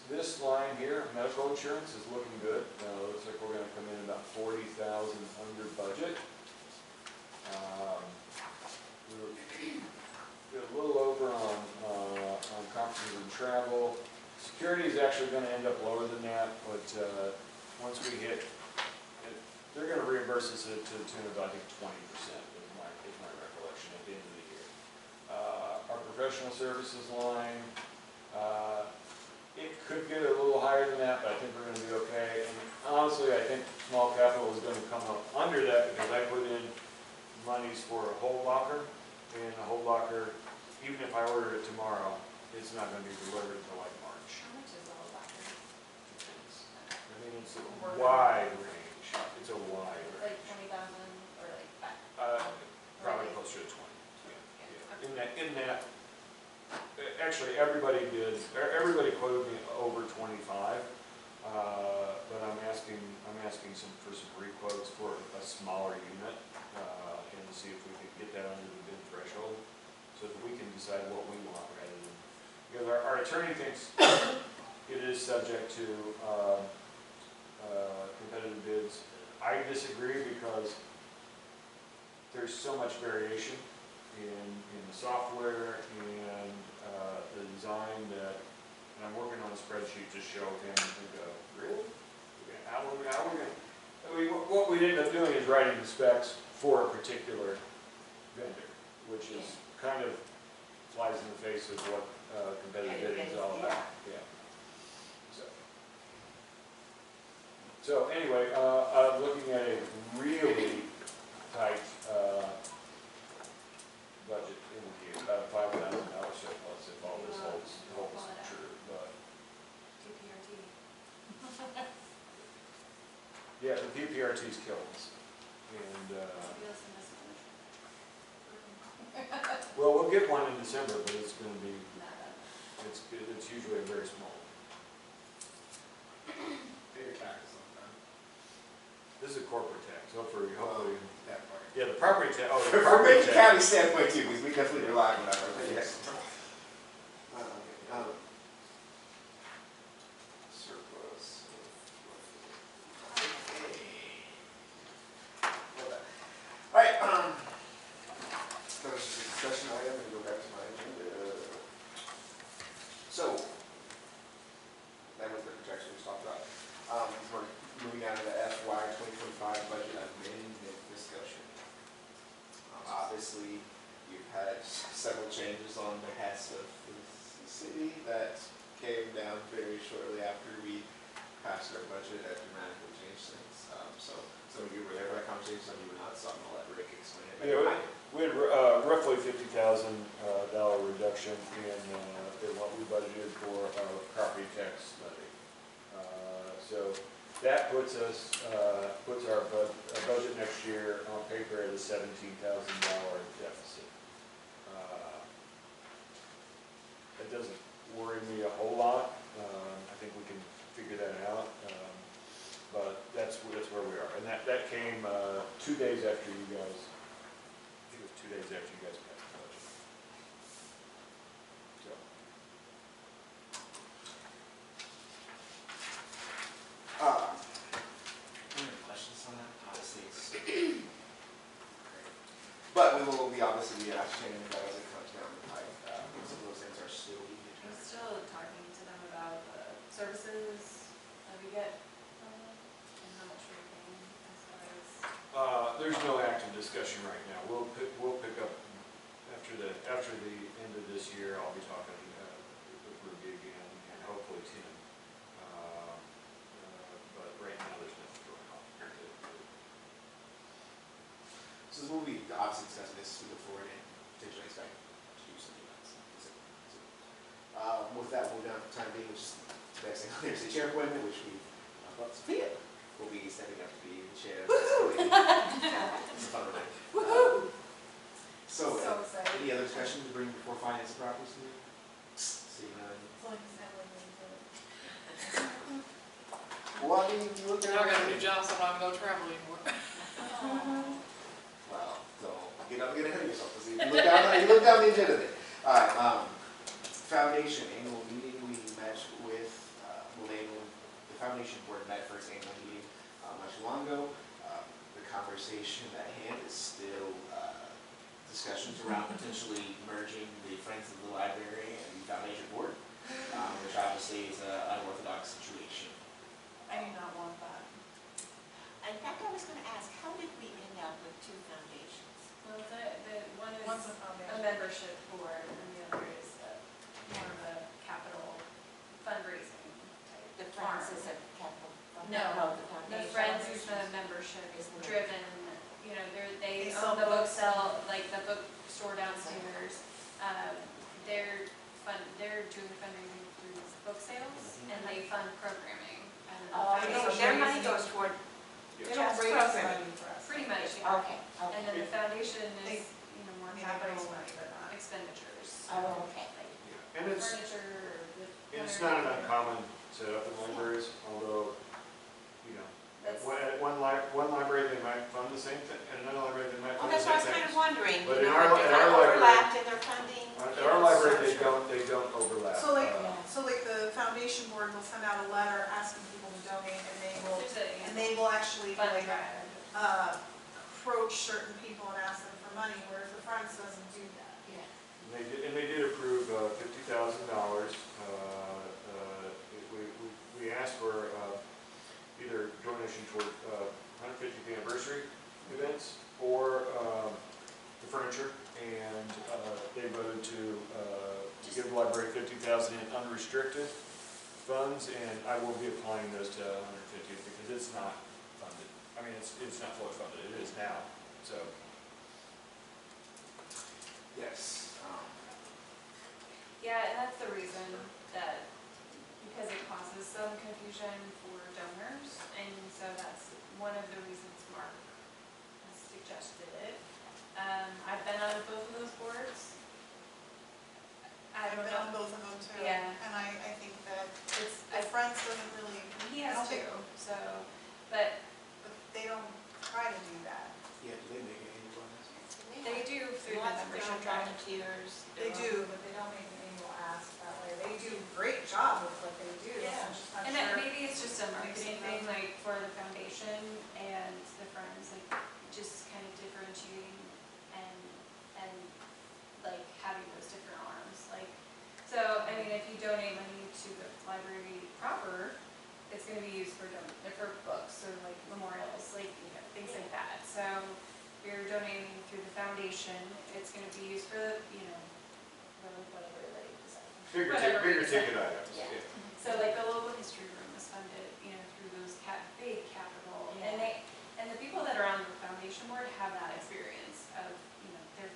This line here, medical insurance, is looking good. Looks like we're going to come in about 40,000 under budget. We were a little over on conferences and travel. Security is actually going to end up lower than that, but once we hit, they're going to reimburse us to the tune of, I think, 20%, is my recollection at the end of the year. Our professional services line, it could get a little higher than that, but I think we're going to be okay. And honestly, I think small capital is going to come up under that because I put in monies for a hold locker, and a hold locker, even if I order it tomorrow, it's not going to be delivered until like March. How much is the whole locker? I mean, it's a wide range. It's a wide Like range. 20,000 or like that? Probably closer to 20. Yeah. In that. Actually, everybody quoted me over 25, but I'm asking for some requotes for a smaller unit, and to see if we can get that under the bid threshold, so that we can decide what we want rather than, because our attorney thinks it is subject to competitive bids. I disagree because there's so much variation in the software and the design that, and I'm working on a spreadsheet to show him and go, really? How are we going to, I mean, what we end up doing is writing the specs for a particular vendor, which is kind of flies in the face of what competitive bidding is all about. Yeah. So anyway, looking at a really tight budget in here, about $5,000 surplus if all this holds true. But yeah, the PPRT's killing us, and well, we'll get one in December, but it's going to be it's usually very small. Pay your taxes on time. This is a corporate tax. Hopefully. That part. Yeah, the property tax. Oh, the From a property tax. county standpoint too, because we definitely rely on that. Yes. Surplus. All right. That was just a discussion item, and go back to my agenda. So that was the projection we talked about. We're moving on to the FY 2025 budget amendment discussion. Obviously, you've had several changes on the behest of the city that came down very shortly after we passed our budget that dramatically changed things. So some of you were there for that conversation, some of you were not, so I'm going to let Rick explain it. Yeah, we had roughly $50,000 reduction in what we budgeted for our property tax levy. So that puts our the $17,000 deficit. That doesn't worry me a whole lot. I think we can figure that out. But that's where we are. And that came 2 days after you guys, I think it was 2 days after you guys passed the budget. So. Any questions on that? Obviously, it's but we will be obviously ascertaining that as it comes down the pipe. Some of those things are still being I'm determined. still talking to them about the services that we get from them and how much we're paying as far as. There's no active discussion right now. We'll pick up after the end of this year. I'll be talking with Ruby again and hopefully Tim. But right now there's nothing going on. So we'll be obviously discussing this, we look forward and potentially expect to do something else. With that, we'll move down for the time being, which is the next thing on there is the chair appointment, which we thought Sophia will be stepping up to be the chair of this committee. It's a fun one. So, excited. any other discussion to bring before finance and properties? Seeing none. It's like assembly meeting. Well, I mean, you look Now I got a at new job, so I'm not gonna go travel anymore. well, don't get ahead of yourself. You look down the agenda there. All right, foundation annual meeting, we met with, the foundation board met for its annual meeting much long ago. The conversation at hand is still discussions around potentially merging the Friends of the Library and the foundation board, which obviously is an unorthodox situation. I do not want that. In fact, I was gonna ask, how did we end up with two foundations? Well, the one is One's a a foundation. membership board and the other is more of a capital fundraising type. The Friends is a capital. No, the The foundation. Friends is the membership Is the driven, you know, they They sell own the book books. sell, like the bookstore downstairs. They're doing fundraising through book sales and they fund programming. And the Oh, okay, so their money foundation goes toward, They don't Just raise programming. money for us. pretty much, okay, and then okay. the foundation They- is, you know, more They capital raise money, but not. expenditures. Oh, okay. Like And it's furniture, the. It's not an uncommon setup in libraries, although, you know, That's- at one library they might fund the same thing, and another library they might Well, fund the that's what I same was kind thing. of wondering, But you in know, our- if in they our library- overlapped in their funding. At you our know, library, structure. they don't overlap. So like, Yeah. the foundation board will send out a letter asking people to donate and There's they will actually fund like, drive. approach certain people and ask them for money, whereas the Friends doesn't do that. Yeah. And they did approve $50,000. We asked for either donation toward 150th anniversary events or the furniture, and they voted to give the library $50,000 in unrestricted funds, and I will be applying those to 150th because it's not funded. I mean, it's not fully funded. It is now, so. Yes. Yeah, and that's the reason that, because it causes some confusion for donors, and so that's one of the reasons Mark has suggested it. I've been on both of those boards. I I've don't been on know, both of them too. Yeah. And I think that it's, the Friends doesn't really, he I has don't think- two, so, but but they don't try to do that. Yeah, do they make any plans? they do through the Lots of membership town drive. volunteers. They do, but they don't make an annual ask that way. They do a great job with what they do. Yeah. I'm just not And then sure. maybe it's just a marketing Mixing thing, them. like for the foundation and the Friends, like just kind of differentiating and like having those different arms, like, so, I mean, if you donate money to the library proper, it's gonna be used for books or like memorials, like, you know, things like that. So if you're donating through the foundation, it's gonna be used for the, you know, whatever they decide. Whatever Bigger we decide. ticket items. Yeah. So like the local history room is funded, you know, through those big capital, and the people that are on the foundation board have that experience of, you know, they're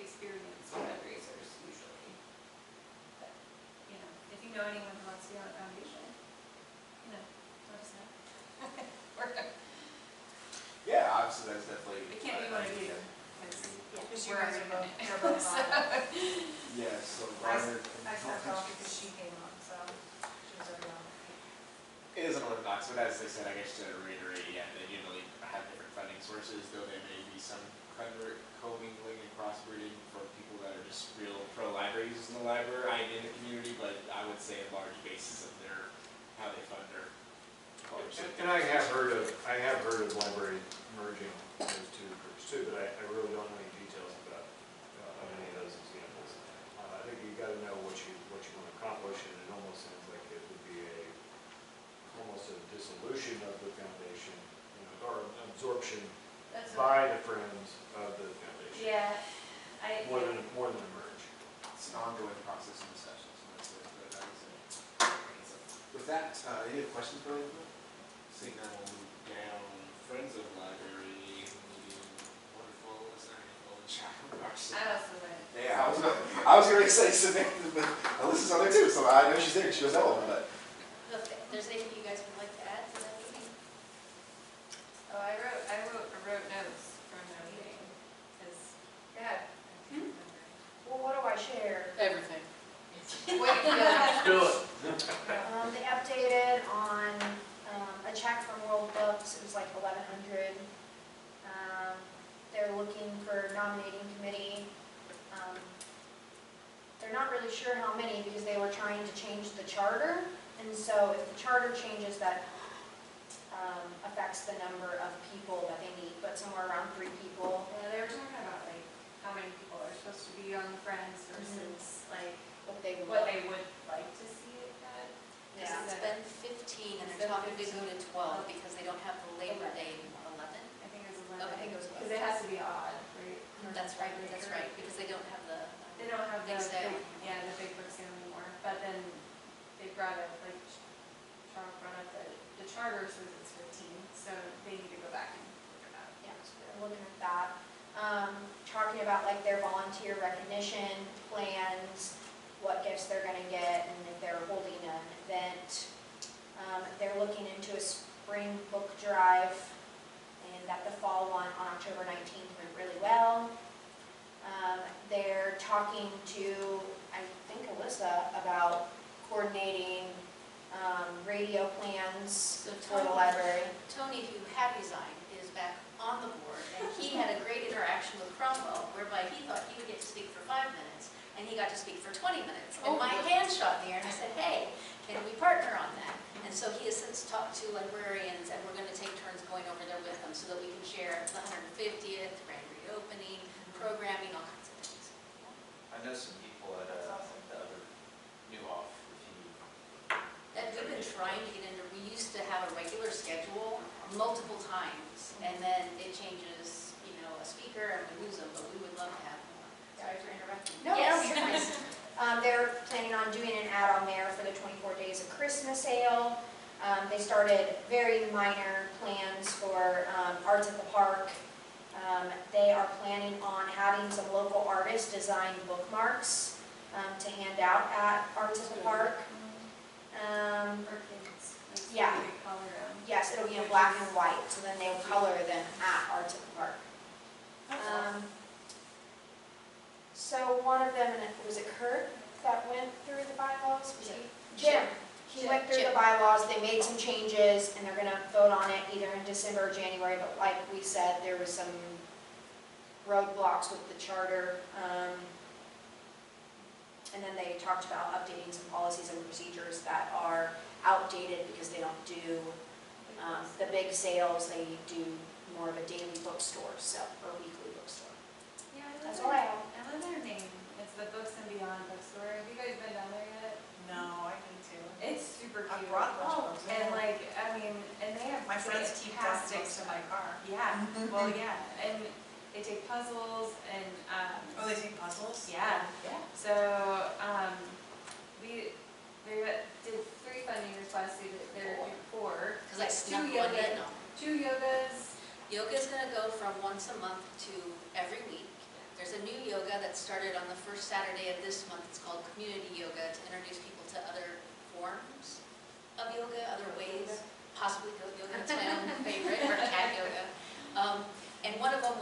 experienced fundraisers usually. But, you know, if you know anyone who wants to be on a foundation, you know, let us know. Yeah, obviously, so that's definitely. It can't be one of you, because Because you we're guys already are both, in it. you're both on it. Yes, so I Garner. stepped off because she came on, so she was already on. It is unorthodox, but as I said, I guess to reiterate, yeah, they generally have different funding sources, though there may be some commingling and crossbreeding for people that are just real pro-library users in the library, in the community, but I would say a large basis of how they fund their college. And I have heard of library merging those two groups too, but I really don't know any details about, of any of those examples. I think you gotta know what you want to accomplish, and it almost sounds like it would be almost a dissolution of the foundation, or absorption That's by the friends of the foundation. Yeah, More than a merge. It's an ongoing process in the session, so that's what I would say. So, with that, any other questions for anyone? Seeing now we'll move down, Friends of Library, meeting, wonderful, is there any old chat? I also went. Yeah, I was going to say Samantha, but Alyssa's on there too, so I know she's there, she goes that one, but. Look, if there's anything you guys would like to add to that meeting? Oh, I wrote notes from the meeting, because, yeah. Well, what do I share? Everything. Wait, Do it. They updated on a check from World Books, it was like 1,100. They're looking for nominating committee. They're not really sure how many because they were trying to change the charter. And so if the charter changes, that affects the number of people that they need, but somewhere around 3 people. Yeah, they were talking about like how many people are supposed to be on the Friends versus like What they would. what they would like to see it at. Yeah. It's been 15 and It's they're been talking to go to 12 because they don't have the Labor Day 11. I think it was 11. Okay, I think it was Because it has to be odd, right? That's right, because they don't have the. They don't have the Big sale. the big book sale anymore, but then they brought up, like, Charles brought up that the charter says it's 15, so they need to go back and look at that. Yeah, so they're looking at that. Talking about like their volunteer recognition plans, what gifts they're gonna get, and if they're holding an event. They're looking into a spring book drive, and that the fall one on October 19th went really well. They're talking to, I think, Alyssa about coordinating radio plans for the library. Tony, who had resigned, is back on the board, and he had a great interaction with Cromwell, whereby he thought he would get to speak for 5 minutes, and he got to speak for 20 minutes. And my hand shot in the air, and I said, hey, can we partner on that? And so he has since talked to librarians, and we're going to take turns going over there with them so that we can share the 150th, grand reopening, programming, all kinds of things. I know some people at the other new off review. That we've been trying to get into, we used to have a regular schedule multiple times, and then it changes, a speaker, and we lose them, but we would love to have more. Sorry for interrupting. No, Yes. you're fine. They're planning on doing an ad on there for the 24 Days of Christmas sale. They started very minor plans for Arts at the Park. They are planning on having some local artists design bookmarks to hand out at Arts at the Park. For kids. Like, so Yeah. they could color them. Yes, it'll be in black and white, so then they'll color them at Arts at the Park. So one of them, and was it Kurt that went through the bylaws? Was he? Jim. He went through the bylaws, they made some changes, and they're gonna vote on it either in December or January, but like we said, there was some roadblocks with the charter. And then they talked about updating some policies and procedures that are outdated because they don't do the big sales, they do more of a daily bookstore, or weekly bookstore. Yeah, That's all I have. I love their name. It's the Books and Beyond bookstore. Have you guys been down there yet? No, I need to. It's super I cute. brought a bunch of books. And like, and they have My friends keep fantastic books in my car. Yeah, well, yeah, and they take puzzles and, Oh, they take puzzles? yeah. Yeah. So, they did 3 funding requests, they're doing 4. Because I Two snuck one yoga, in on. 2 yogas. Yoga's going to go from once a month to every week. There's a new yoga that started on the first Saturday of this month. It's called Community Yoga, to introduce people to other forms of yoga, other ways, possibly goat yoga, it's my own favorite, or cat yoga.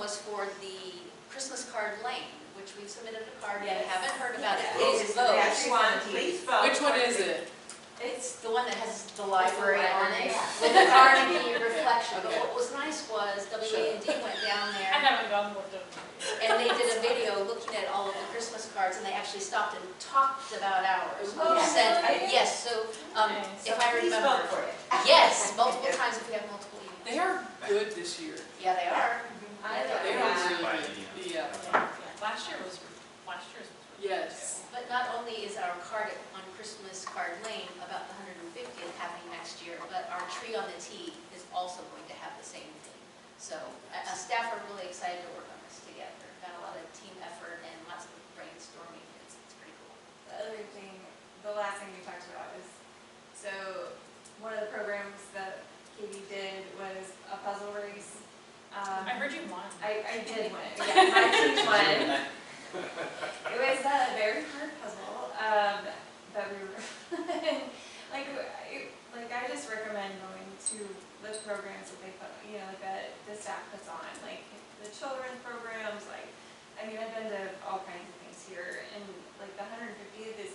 was for the Christmas card lane, which we've submitted a card, we Yes. haven't heard about it, Yes. please vote. Yes, please vote. Which one is it? It's the one that has the library on it, Yeah. with the Carnegie reflection, but Okay. what was nice was WA&D went down I there, haven't gone with them. and they did a video looking at all of the Christmas cards, and they actually stopped and talked about ours. Oh, We sent, really? yes, so, So if I please vote remember, for it. yes, multiple times if we have multiple emails. They are good this year. Yeah, they are. I Yeah, don't They they are are. really By good. email. Yeah. Last year's was really Yes. But not only is our card on Christmas Card Lane about the 150th happening next year, but our Tree on the Tee is also going to have the same theme. So staff are really excited to work on this together. Got a lot of team effort and lots of brainstorming. It's pretty cool. The other thing, the last thing we talked about is, so one of the programs that Katie did was a puzzle race. I heard you won. I did win, yeah, my team won. It was a very hard puzzle, but we were, I just recommend going to those programs that they put, that the staff puts on, like the children's programs, I've been to all kinds of things here, and like the 150th is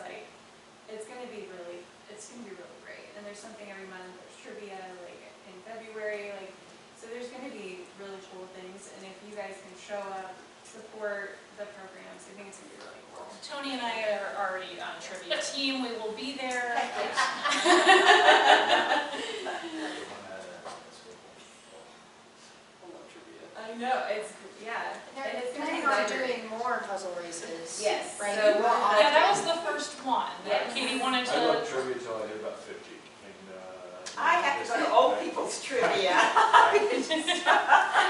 it's gonna be really great, and there's something every month, there's trivia, in February, so there's gonna be really cool things, and if you guys can show up, support the programs, I think it's gonna be really cool. Tony and I are already on a trivia team, we will be there. I love trivia. I know, yeah. And And they're it's gonna be planning on library. doing more puzzle races. Yes, Right? so More we're- often. Yeah, that was the first one, that Yes. Katie wanted I love to, trivia till I hit about 50. I have to go to old people's trivia.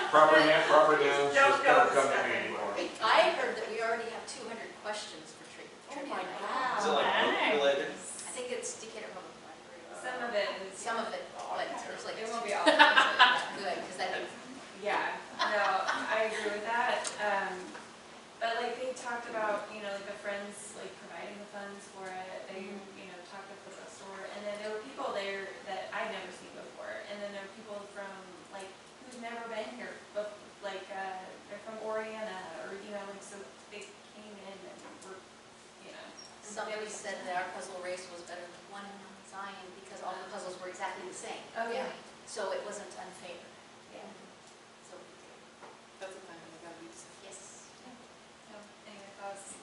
Proper nouns, just Don't don't go come to stuff me anymore. I heard that we already have 200 questions for trivia. my night. Is it like book related? I think it's Decatur Public Library. Some of it is. Some of it, but there's like. It won't be all. Good, because that is. Yeah, no, I agree with that. But they talked about, the Friends, providing the funds for it. They, talked to the store. And then there were people there that I'd never seen before. And then there were people from, who've never been here, but they're from Oriana or, so they came in and were, Somebody said that our puzzle race was better than one in Mount Zion because all the puzzles were exactly the same. Oh, yeah. So it wasn't unfair. Yeah. So we did. That's a time when I gotta be. Yes. No, anyway, that was.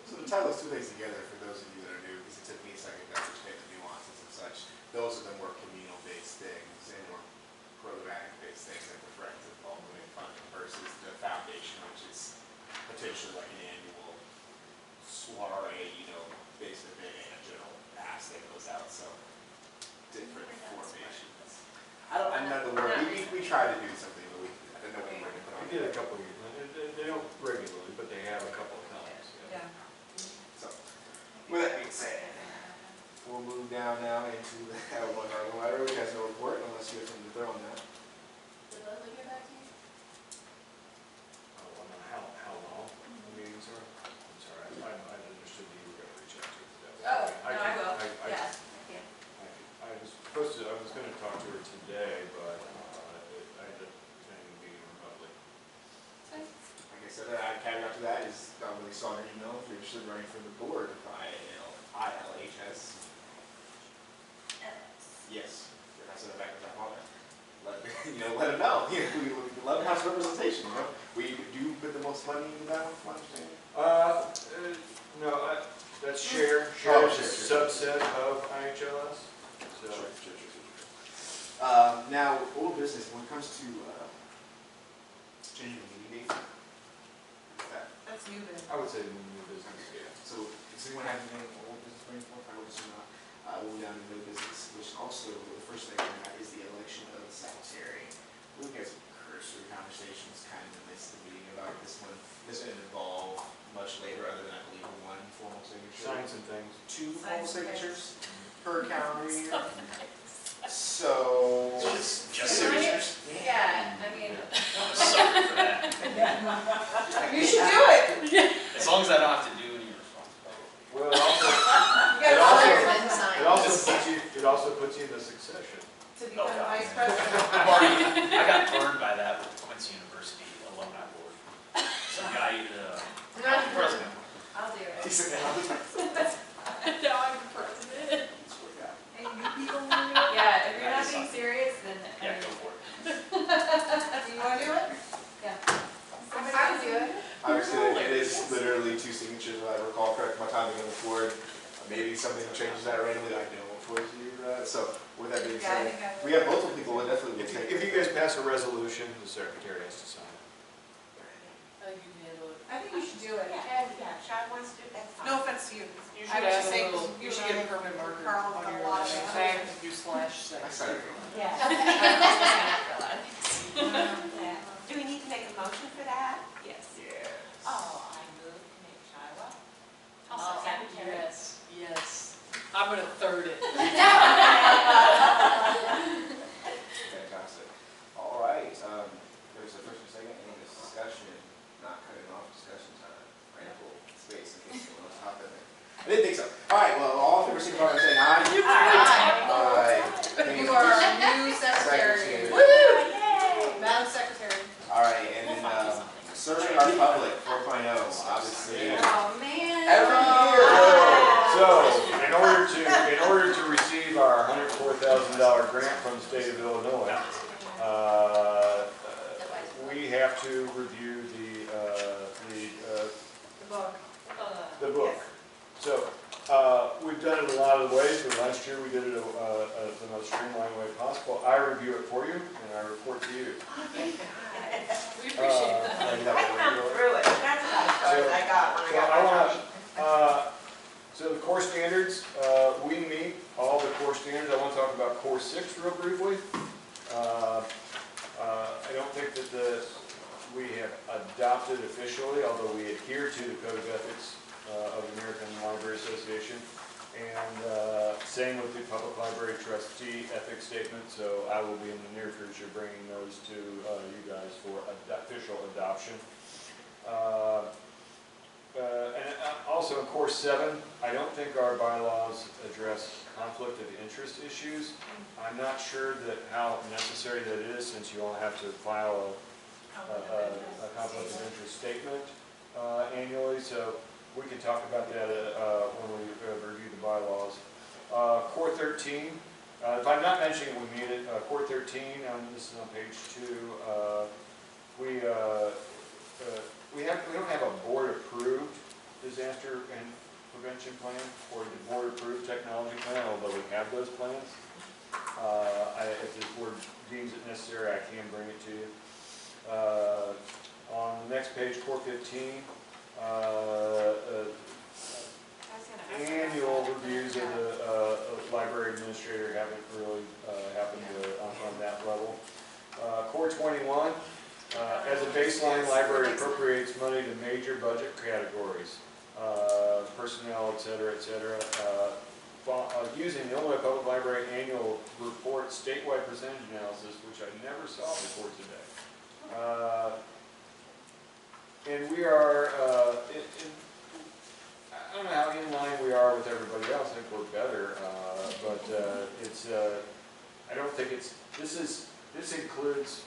So to tie those two things together, for those of you that are new, because it took me a second to understand the nuances and such, those are the more communal-based things and more programmatic-based things like the Friends involvement and funding versus the foundation, which is potentially like an annual soiree, based on a general pass that goes out, so different formations. I know the word, we try to do something, but I don't know what we're going to put on. I did a couple of years, they don't regularly, but they have a couple of times. Yeah. So, with that being said, we'll move down now into the one article letter, which has no report unless you have something to throw on that. Did Leslie get back to you? I don't know how long the meetings are. I'm sorry, I understood you were going to reach out to her today. Oh, no, I will, I yeah. I was going to talk to her today, but I ended up attending the meeting remotely. Like I said, a caveat to that is, I really saw an email if you're interested in running for the board of ILHS. Yes, I said it back to my father. Let them know. We love house representation. We do put the most money into that, from my understanding. No, that's share. Oh, Share is a share. subset of IHLS. So, Sure. Now, old business, when it comes to changing the meeting dates, that's new business. I would say new business, yeah. so does anyone have anything old business to bring forth? I would assume not. We'll move down to new business, which also, the first thing we have is the election of the secretary. We've got some cursory conversations kind of in the midst of the meeting about this one. This didn't involve much later, other than I believe one formal signature. Signs and things. Two Signs formal and signatures per calendar year. So. Just signatures? Yeah, I mean, I'm a sucker for that. you should do it. As long as I don't have to do any responsibility. Well, it also, You it got also, to Then sign. it also puts you in the succession. To become God. vice president. I'm already maybe something changes that randomly, I don't foresee that. So with that being Yeah, I said, think I would. we have multiple people, we'll definitely will take. If you guys pass a resolution, the secretary has to sign it. I think you can handle it. I think you should do it. Yeah, Chad wants to do, that's fine. No offense to you. You I should was add just a saying, little, 'cause you you should and get a I- permanent marker Carl on done a your lot of that. tag, do slash I sex. started. Yeah. Yeah. Yeah. Do we need to make a motion for that? Yes. Yes. Oh, I move to make Shiloh. Oh, secretary. yes, yes. I'm gonna third it. Fantastic. All right, there's a first and second, any discussion, not cutting off discussion time, ample space in case someone else hop in there. I didn't think so. All right, well, all in favor, signify by saying aye. Aye. You are our new secretary. Secretary. Yay! Madam Secretary. All right, and then, serving our public, 4.0, obviously. Oh, man. Every year. So, in order to receive our $104,000 grant from the state of Illinois, we have to review the book. So, we've done it a lot of the ways, but last year we did it the most streamlined way possible. I review it for you, and I report to you. We appreciate that. I come through it, that's about as far as I got when I got my job. So the core standards, we meet all the core standards. I want to talk about core 6 real briefly. I don't think that we have adopted officially, although we adhere to the Code of Ethics of the American Library Association. And same with the Public Library Trustee Ethics Statement. So I will be in the near future bringing those to you guys for official adoption. And also in Core 7, I don't think our bylaws address conflict of interest issues. I'm not sure that how necessary that is, since you all have to file a conflict of interest statement annually. So we can talk about that when we review the bylaws. Core 13, if I'm not mentioning it, we meet it. Core 13, this is on page 2. We don't have a board-approved disaster and prevention plan or the board-approved technology plan, although we have those plans. If the board deems it necessary, I can bring it to you. On the next page, Core 15, annual reviews of the library administrator haven't really happened on that level. Core 21. As a baseline, library appropriates money to major budget categories, personnel, et cetera, et cetera. Using the Illinois Public Library Annual Report statewide percentage analysis, which I never saw before today. And we are, I don't know how in line we are with everybody else. I think we're better, but I don't think this includes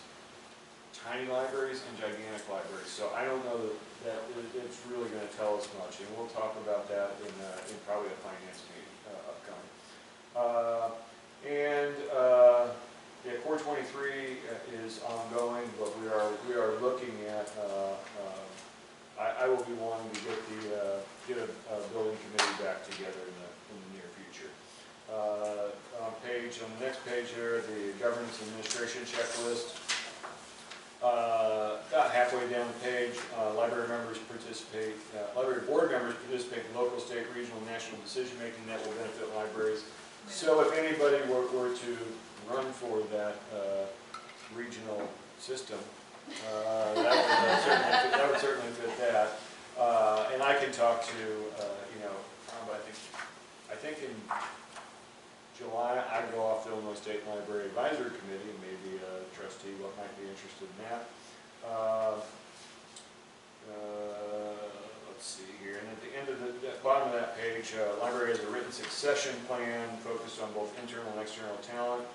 tiny libraries and gigantic libraries, so I don't know that it's really going to tell us much, and we'll talk about that in probably the finance meeting upcoming. Yeah, Core 23 is ongoing, but we are looking at. I will be wanting to get a building committee back together in the near future. On the next page here, the governance administration checklist. About halfway down the page, library board members participate in local, state, regional, and national decision-making that will benefit libraries. So if anybody were to run for that regional system, that would certainly fit that. And I can talk to, I think in July, I go off the Illinois State Library Advisory Committee, and maybe a trustee might be interested in that. Let's see here, and at the end of the bottom of that page, library has a written succession plan focused on both internal and external talent.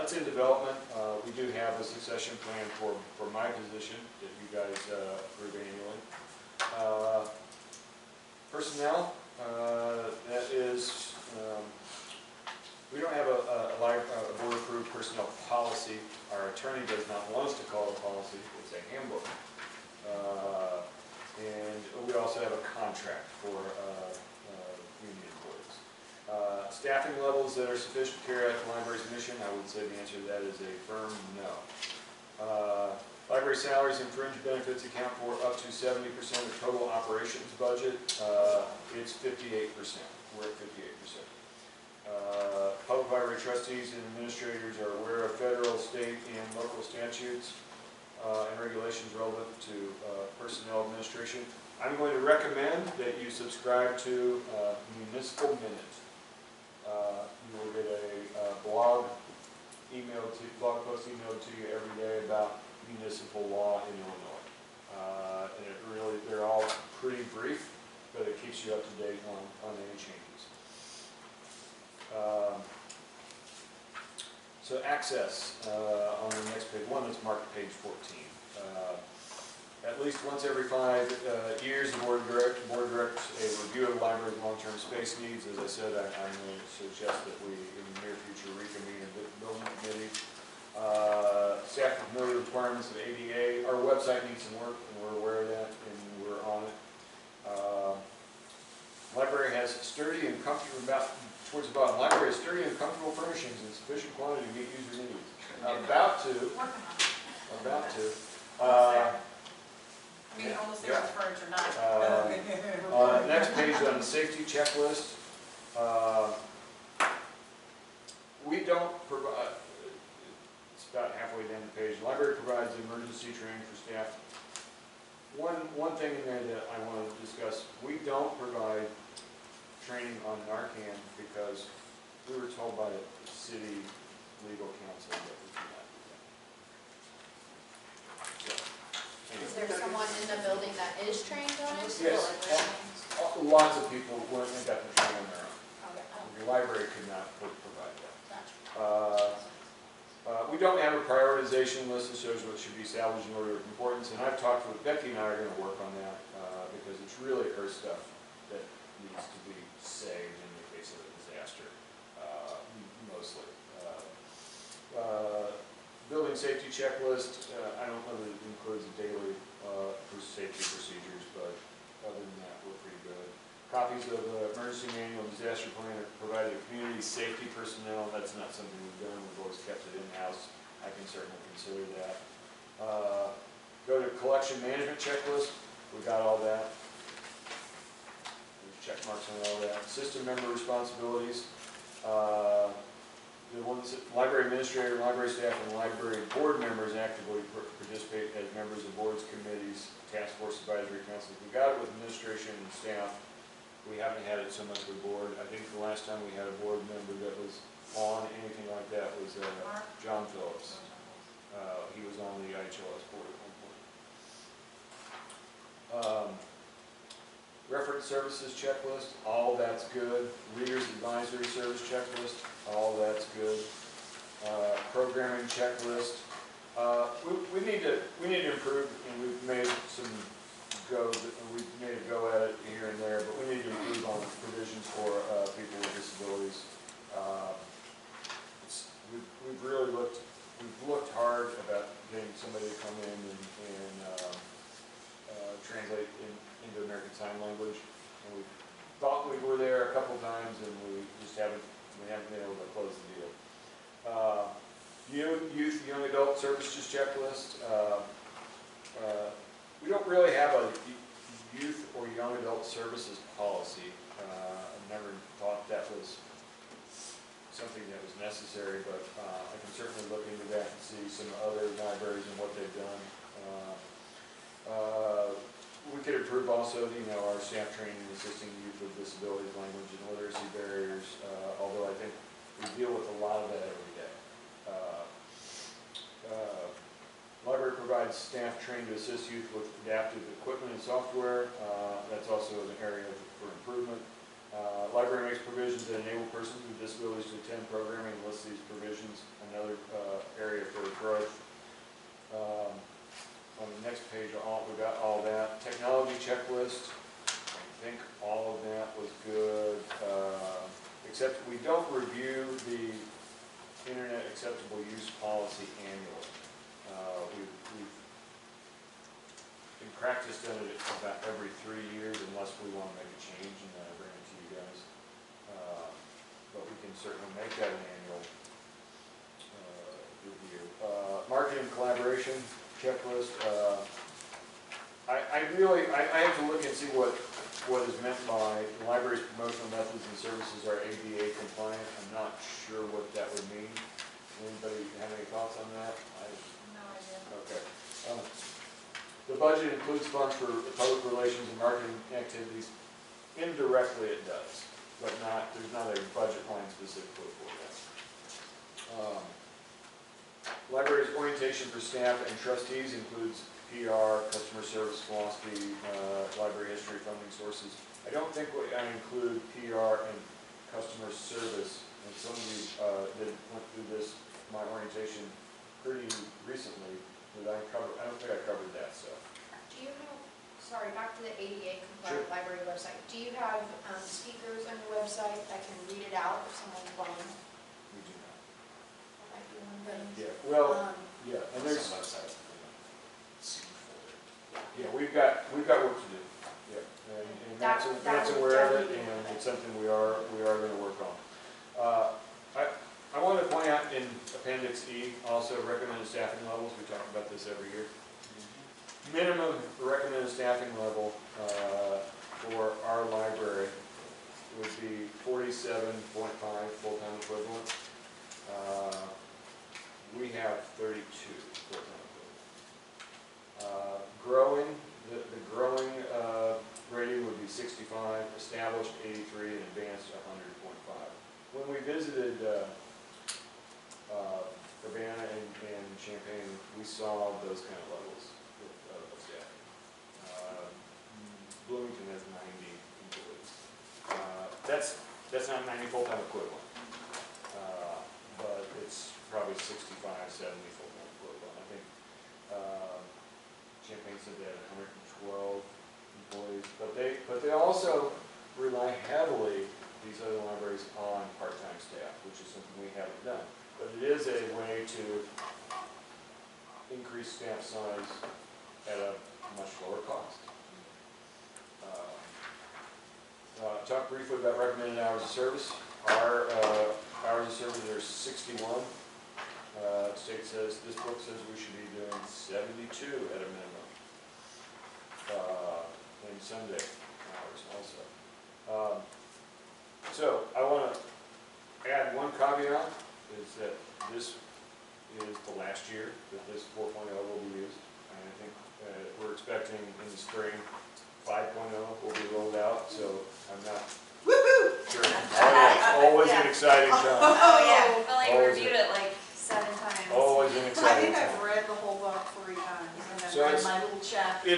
It's in development. We do have a succession plan for my position that you guys approve annually. Personnel, that is. We don't have a board-approved personnel policy. Our attorney does not want us to call it a policy. It's a handbook. And we also have a contract for union employees. Staffing levels that are sufficient to carry out the library's mission, I would say the answer to that is a firm no. Library salaries and fringe benefits account for up to 70% of total operations budget. It's 58%. We're at 58%. Public library trustees and administrators are aware of federal, state, and local statutes and regulations relevant to personnel administration. I'm going to recommend that you subscribe to Municipal Minute. You will get a blog post emailed to you every day about municipal law in Illinois. And it really, they're all pretty brief, but it keeps you up to date on any changes. So access on the next page, one that's marked page 14. At least once every 5 years, the board directs a review of the library's long-term space needs. As I said, I'm going to suggest that we, in the near future, reconvene a building committee. Staff with familiar requirements of ADA. Our website needs some work, and we're aware of that, and we're on it. Library has sturdy and comfortable, towards the bottom, library has sturdy and comfortable furnishings in sufficient quantity to meet user needs. About to. I mean, almost there with furniture, not. Next page on the safety checklist. We don't provide, it's about halfway down the page. The library provides emergency training for staff. One thing in there that I want to discuss, we don't provide training on Narcan because we were told by the city legal counsel that we do not do that. So, Is there someone in the building that is trained on it? yes, lots of people went and got the training on their own. Okay. The library could not provide that. Gotcha. We don't have a prioritization list that shows what should be salvaged in order of importance, and I've talked with Becky and I are going to work on that because it's really her stuff that needs to be saved in the case of a disaster, mostly. Building safety checklist, I don't know that it includes the daily safety procedures, but other than that, we're pretty good. Copies of the emergency manual and disaster plan are provided to community safety personnel. That's not something we've done. We've always kept it in-house. I can certainly consider that. Go to collection management checklist. We got all that. There's check marks on all that. System member responsibilities. The ones that library administrator, library staff, and library board members actively participate as members of boards, committees, task force, advisory councils. We got it with administration and staff. We haven't had it so much with board. I think the last time we had a board member that was on anything like that was John Phillips. He was on the IHLS board at one point. Reference services checklist, all that's good. Readers advisory service checklist, all that's good. Programming checklist. We need to improve, and we've made some we've made a go at it here and there, but we need to improve on provisions for people with disabilities. We've really looked hard about getting somebody to come in and translate into American Sign Language, and we thought we were there a couple times, and we haven't been able to close the deal. Youth, young adult services checklist. We don't really have a youth or young adult services policy. I've never thought that was something that was necessary, but I can certainly look into that and see some other libraries and what they've done. We could improve also, our staff training and assisting youth with disabilities, language and literacy barriers, although I think we deal with a lot of that every day. Library provides staff trained to assist youth with adaptive equipment and software. That's also an area for improvement. Library makes provisions that enable persons with disabilities to attend programming and lists these provisions, another area for growth. On the next page, we got all that. Technology checklist, I think all of that was good, except we don't review the Internet Acceptable Use Policy annually. We've in practice done it about every 3 years unless we want to make a change, and then I bring it to you guys. can certainly make that an annual review. Marketing collaboration checklist. I have to look and see what is meant by the library's promotional methods and services are ADA compliant. I'm not sure what that would mean. Anybody have any thoughts on that? No idea. Okay. The budget includes funds for public relations and marketing activities. Indirectly it does, but there's not a budget line specifically for that. Library's orientation for staff and trustees includes PR, customer service philosophy, library history, funding sources. I don't think I include PR and customer service, and some of you that went through this, my orientation pretty recently. I don't think I covered that stuff. Do you have, sorry, back to the ADA Sure. compliant library website, do you have speakers on your website that can read it out if someone's blind? We do not. That might be one thing. Yeah, well, yeah, and there's, Some websites that they don't seem for it. yeah, we've got work to do. Yeah, and that's aware of it, and it's something we are going to work on. I want to point out in Appendix E, also recommended staffing levels. We talk about this every year. Minimum recommended staffing level for our library would be 47.5 full-time equivalent. We have 32 full-time equivalent. Growing, the growing rating would be 65, established 83, and advanced 100.5. When we visited Urbana and Champaign, we saw those kind of levels of staffing. Bloomington has 90 employees. That's not 90 full-time equivalent, but it's probably 65, 70 full-time equivalent. I think Champaign said they had 112 employees, but they also rely heavily, these other libraries, on part-time staff, which is something we haven't done. But it is a way to increase staff size at a much lower cost. Talk briefly about recommended hours of service. Our hours of service are 61. State says, this book says we should be doing 72 at a minimum. And Sunday hours also. So I want to add one caveat, is that this is the last year that this 4.0 will be used. And I think we're expecting in the spring 5.0 will be rolled out, so I'm not sure. Always an exciting time. Oh, yeah, but like Always reviewed it like 7 times. Always an I exciting think I've time. read the whole book 3 times, and So I've read it's- my little chapter.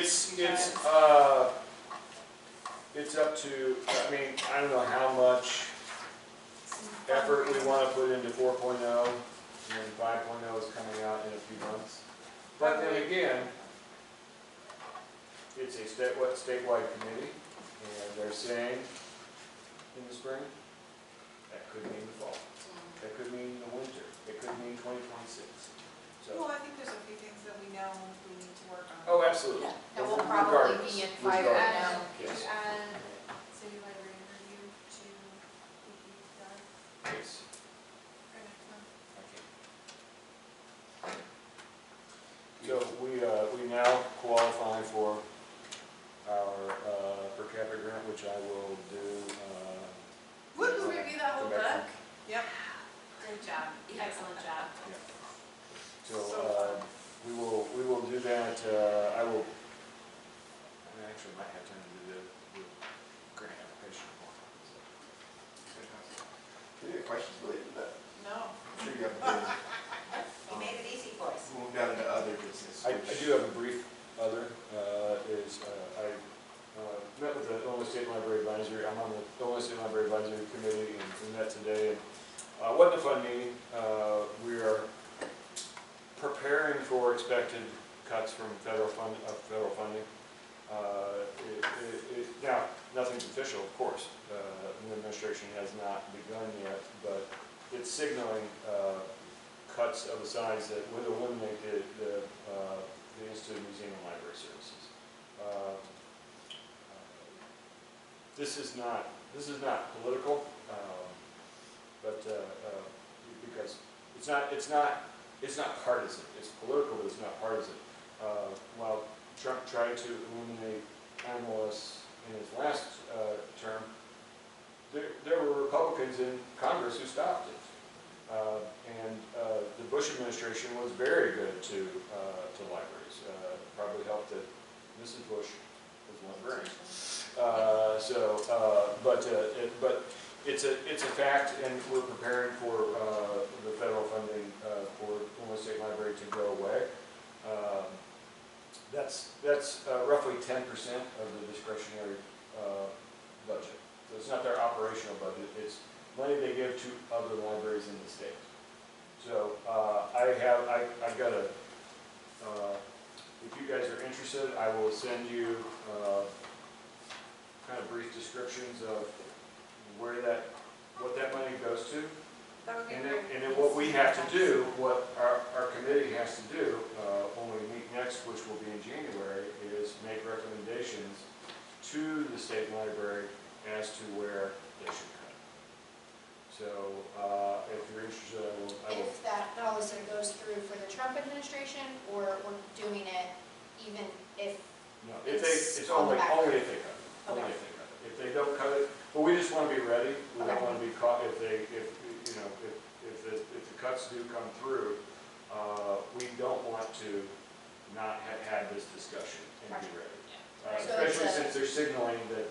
It's up to, I mean, I don't know how much effort we want to put into 4.0, and 5.0 is coming out in a few months. But then again, it's a statewide committee, and they're saying in the spring, that could mean the fall, that could mean the winter, it could mean 2026. Well, So, I think there's a few things that we know we need to work on. oh, absolutely. That will probably be in 5.0. Yes. You add city library review to the Yes. for next month. So we now qualify for our per capita grant, which I will do. Would you review that whole come back book? Yep. Good job, excellent job. So we will do that. I actually might have time to do the grant application. Any questions related to that? No. I'm sure you have a good, You made it easy for us. move down into other business. I do have a brief other, I met with the Illinois State Library Advisory. I'm on the Illinois State Library Advisory Committee, and we met today. And wasn't a fun meeting. We are preparing for expected cuts from federal funding. Now, nothing's official, of course. The administration has not begun yet, but it's signaling cuts of a size that would eliminate the Institute of Museum and Library Services. This is not political. but, because it's not partisan, it's political, but it's not partisan. While Trump tried to eliminate animalists in his last term, there were Republicans in Congress who stopped it. And the Bush administration was very good to libraries. Probably helped that Mrs. Bush was a librarian. But it's a fact, and we're preparing for the federal funding for Illinois State Library to go away. That's roughly 10% of the discretionary budget. So it's not their operational budget, it's money they give to other libraries in the state. So I've got a, if you guys are interested, I will send you kind of brief descriptions of what that money goes to. That would be And great. then what we have to do, what our committee has to do when we meet next, which will be in January, is make recommendations to the state library as to where they should cut. So if you're interested, I will. If that policy goes through for the Trump administration, or we're doing it even if No, it's it's on only the back. if they cut it. Only Okay. if they cut it. If they don't cut it, well, we just want to be ready. We don't Okay. want to be caught if the cuts do come through. We don't want to not have had this discussion and be ready. So Especially it's a- since they're signaling that.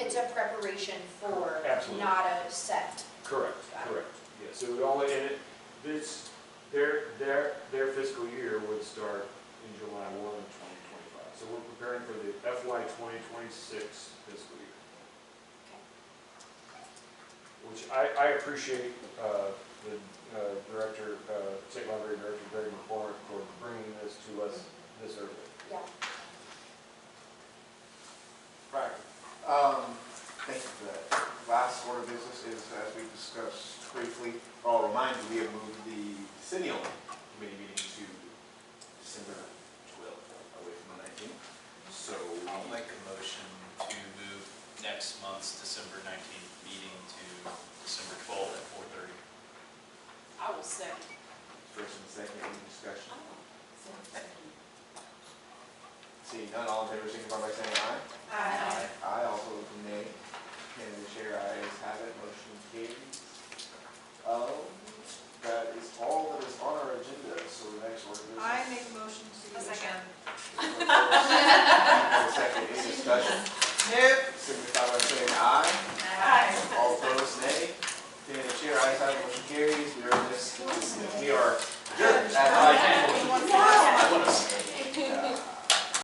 it's a preparation for, Absolutely. not a set. Correct. Got it. Correct. Yes, it would only, and their fiscal year would start in July 1 of 2025. So we're preparing for the FY 2026 fiscal year. Which I appreciate the director, State Library Director Greg McCormick for bringing this to us this early. Yeah. Right. Thank you for that. Last order of business is, as we discussed briefly, I'll remind you, we have moved the city-only committee meeting to December 12th, away from the 19th. So I'll make a motion to move next month's December 19th meeting to December 12th at 4:30. I will second. first and second, any discussion? Seeing none, all in favor, signify by saying aye. Aye. Aye, all opposed, nay. And the chair, ayes have it, motion carries. That is all that is on our agenda, so the next order of business. I make a motion to. A second. Second, any discussion? Nope. Signify by saying aye. Aye. All opposed, nay. And the chair, ayes have it, motion carries. We are adjourned at 9:40.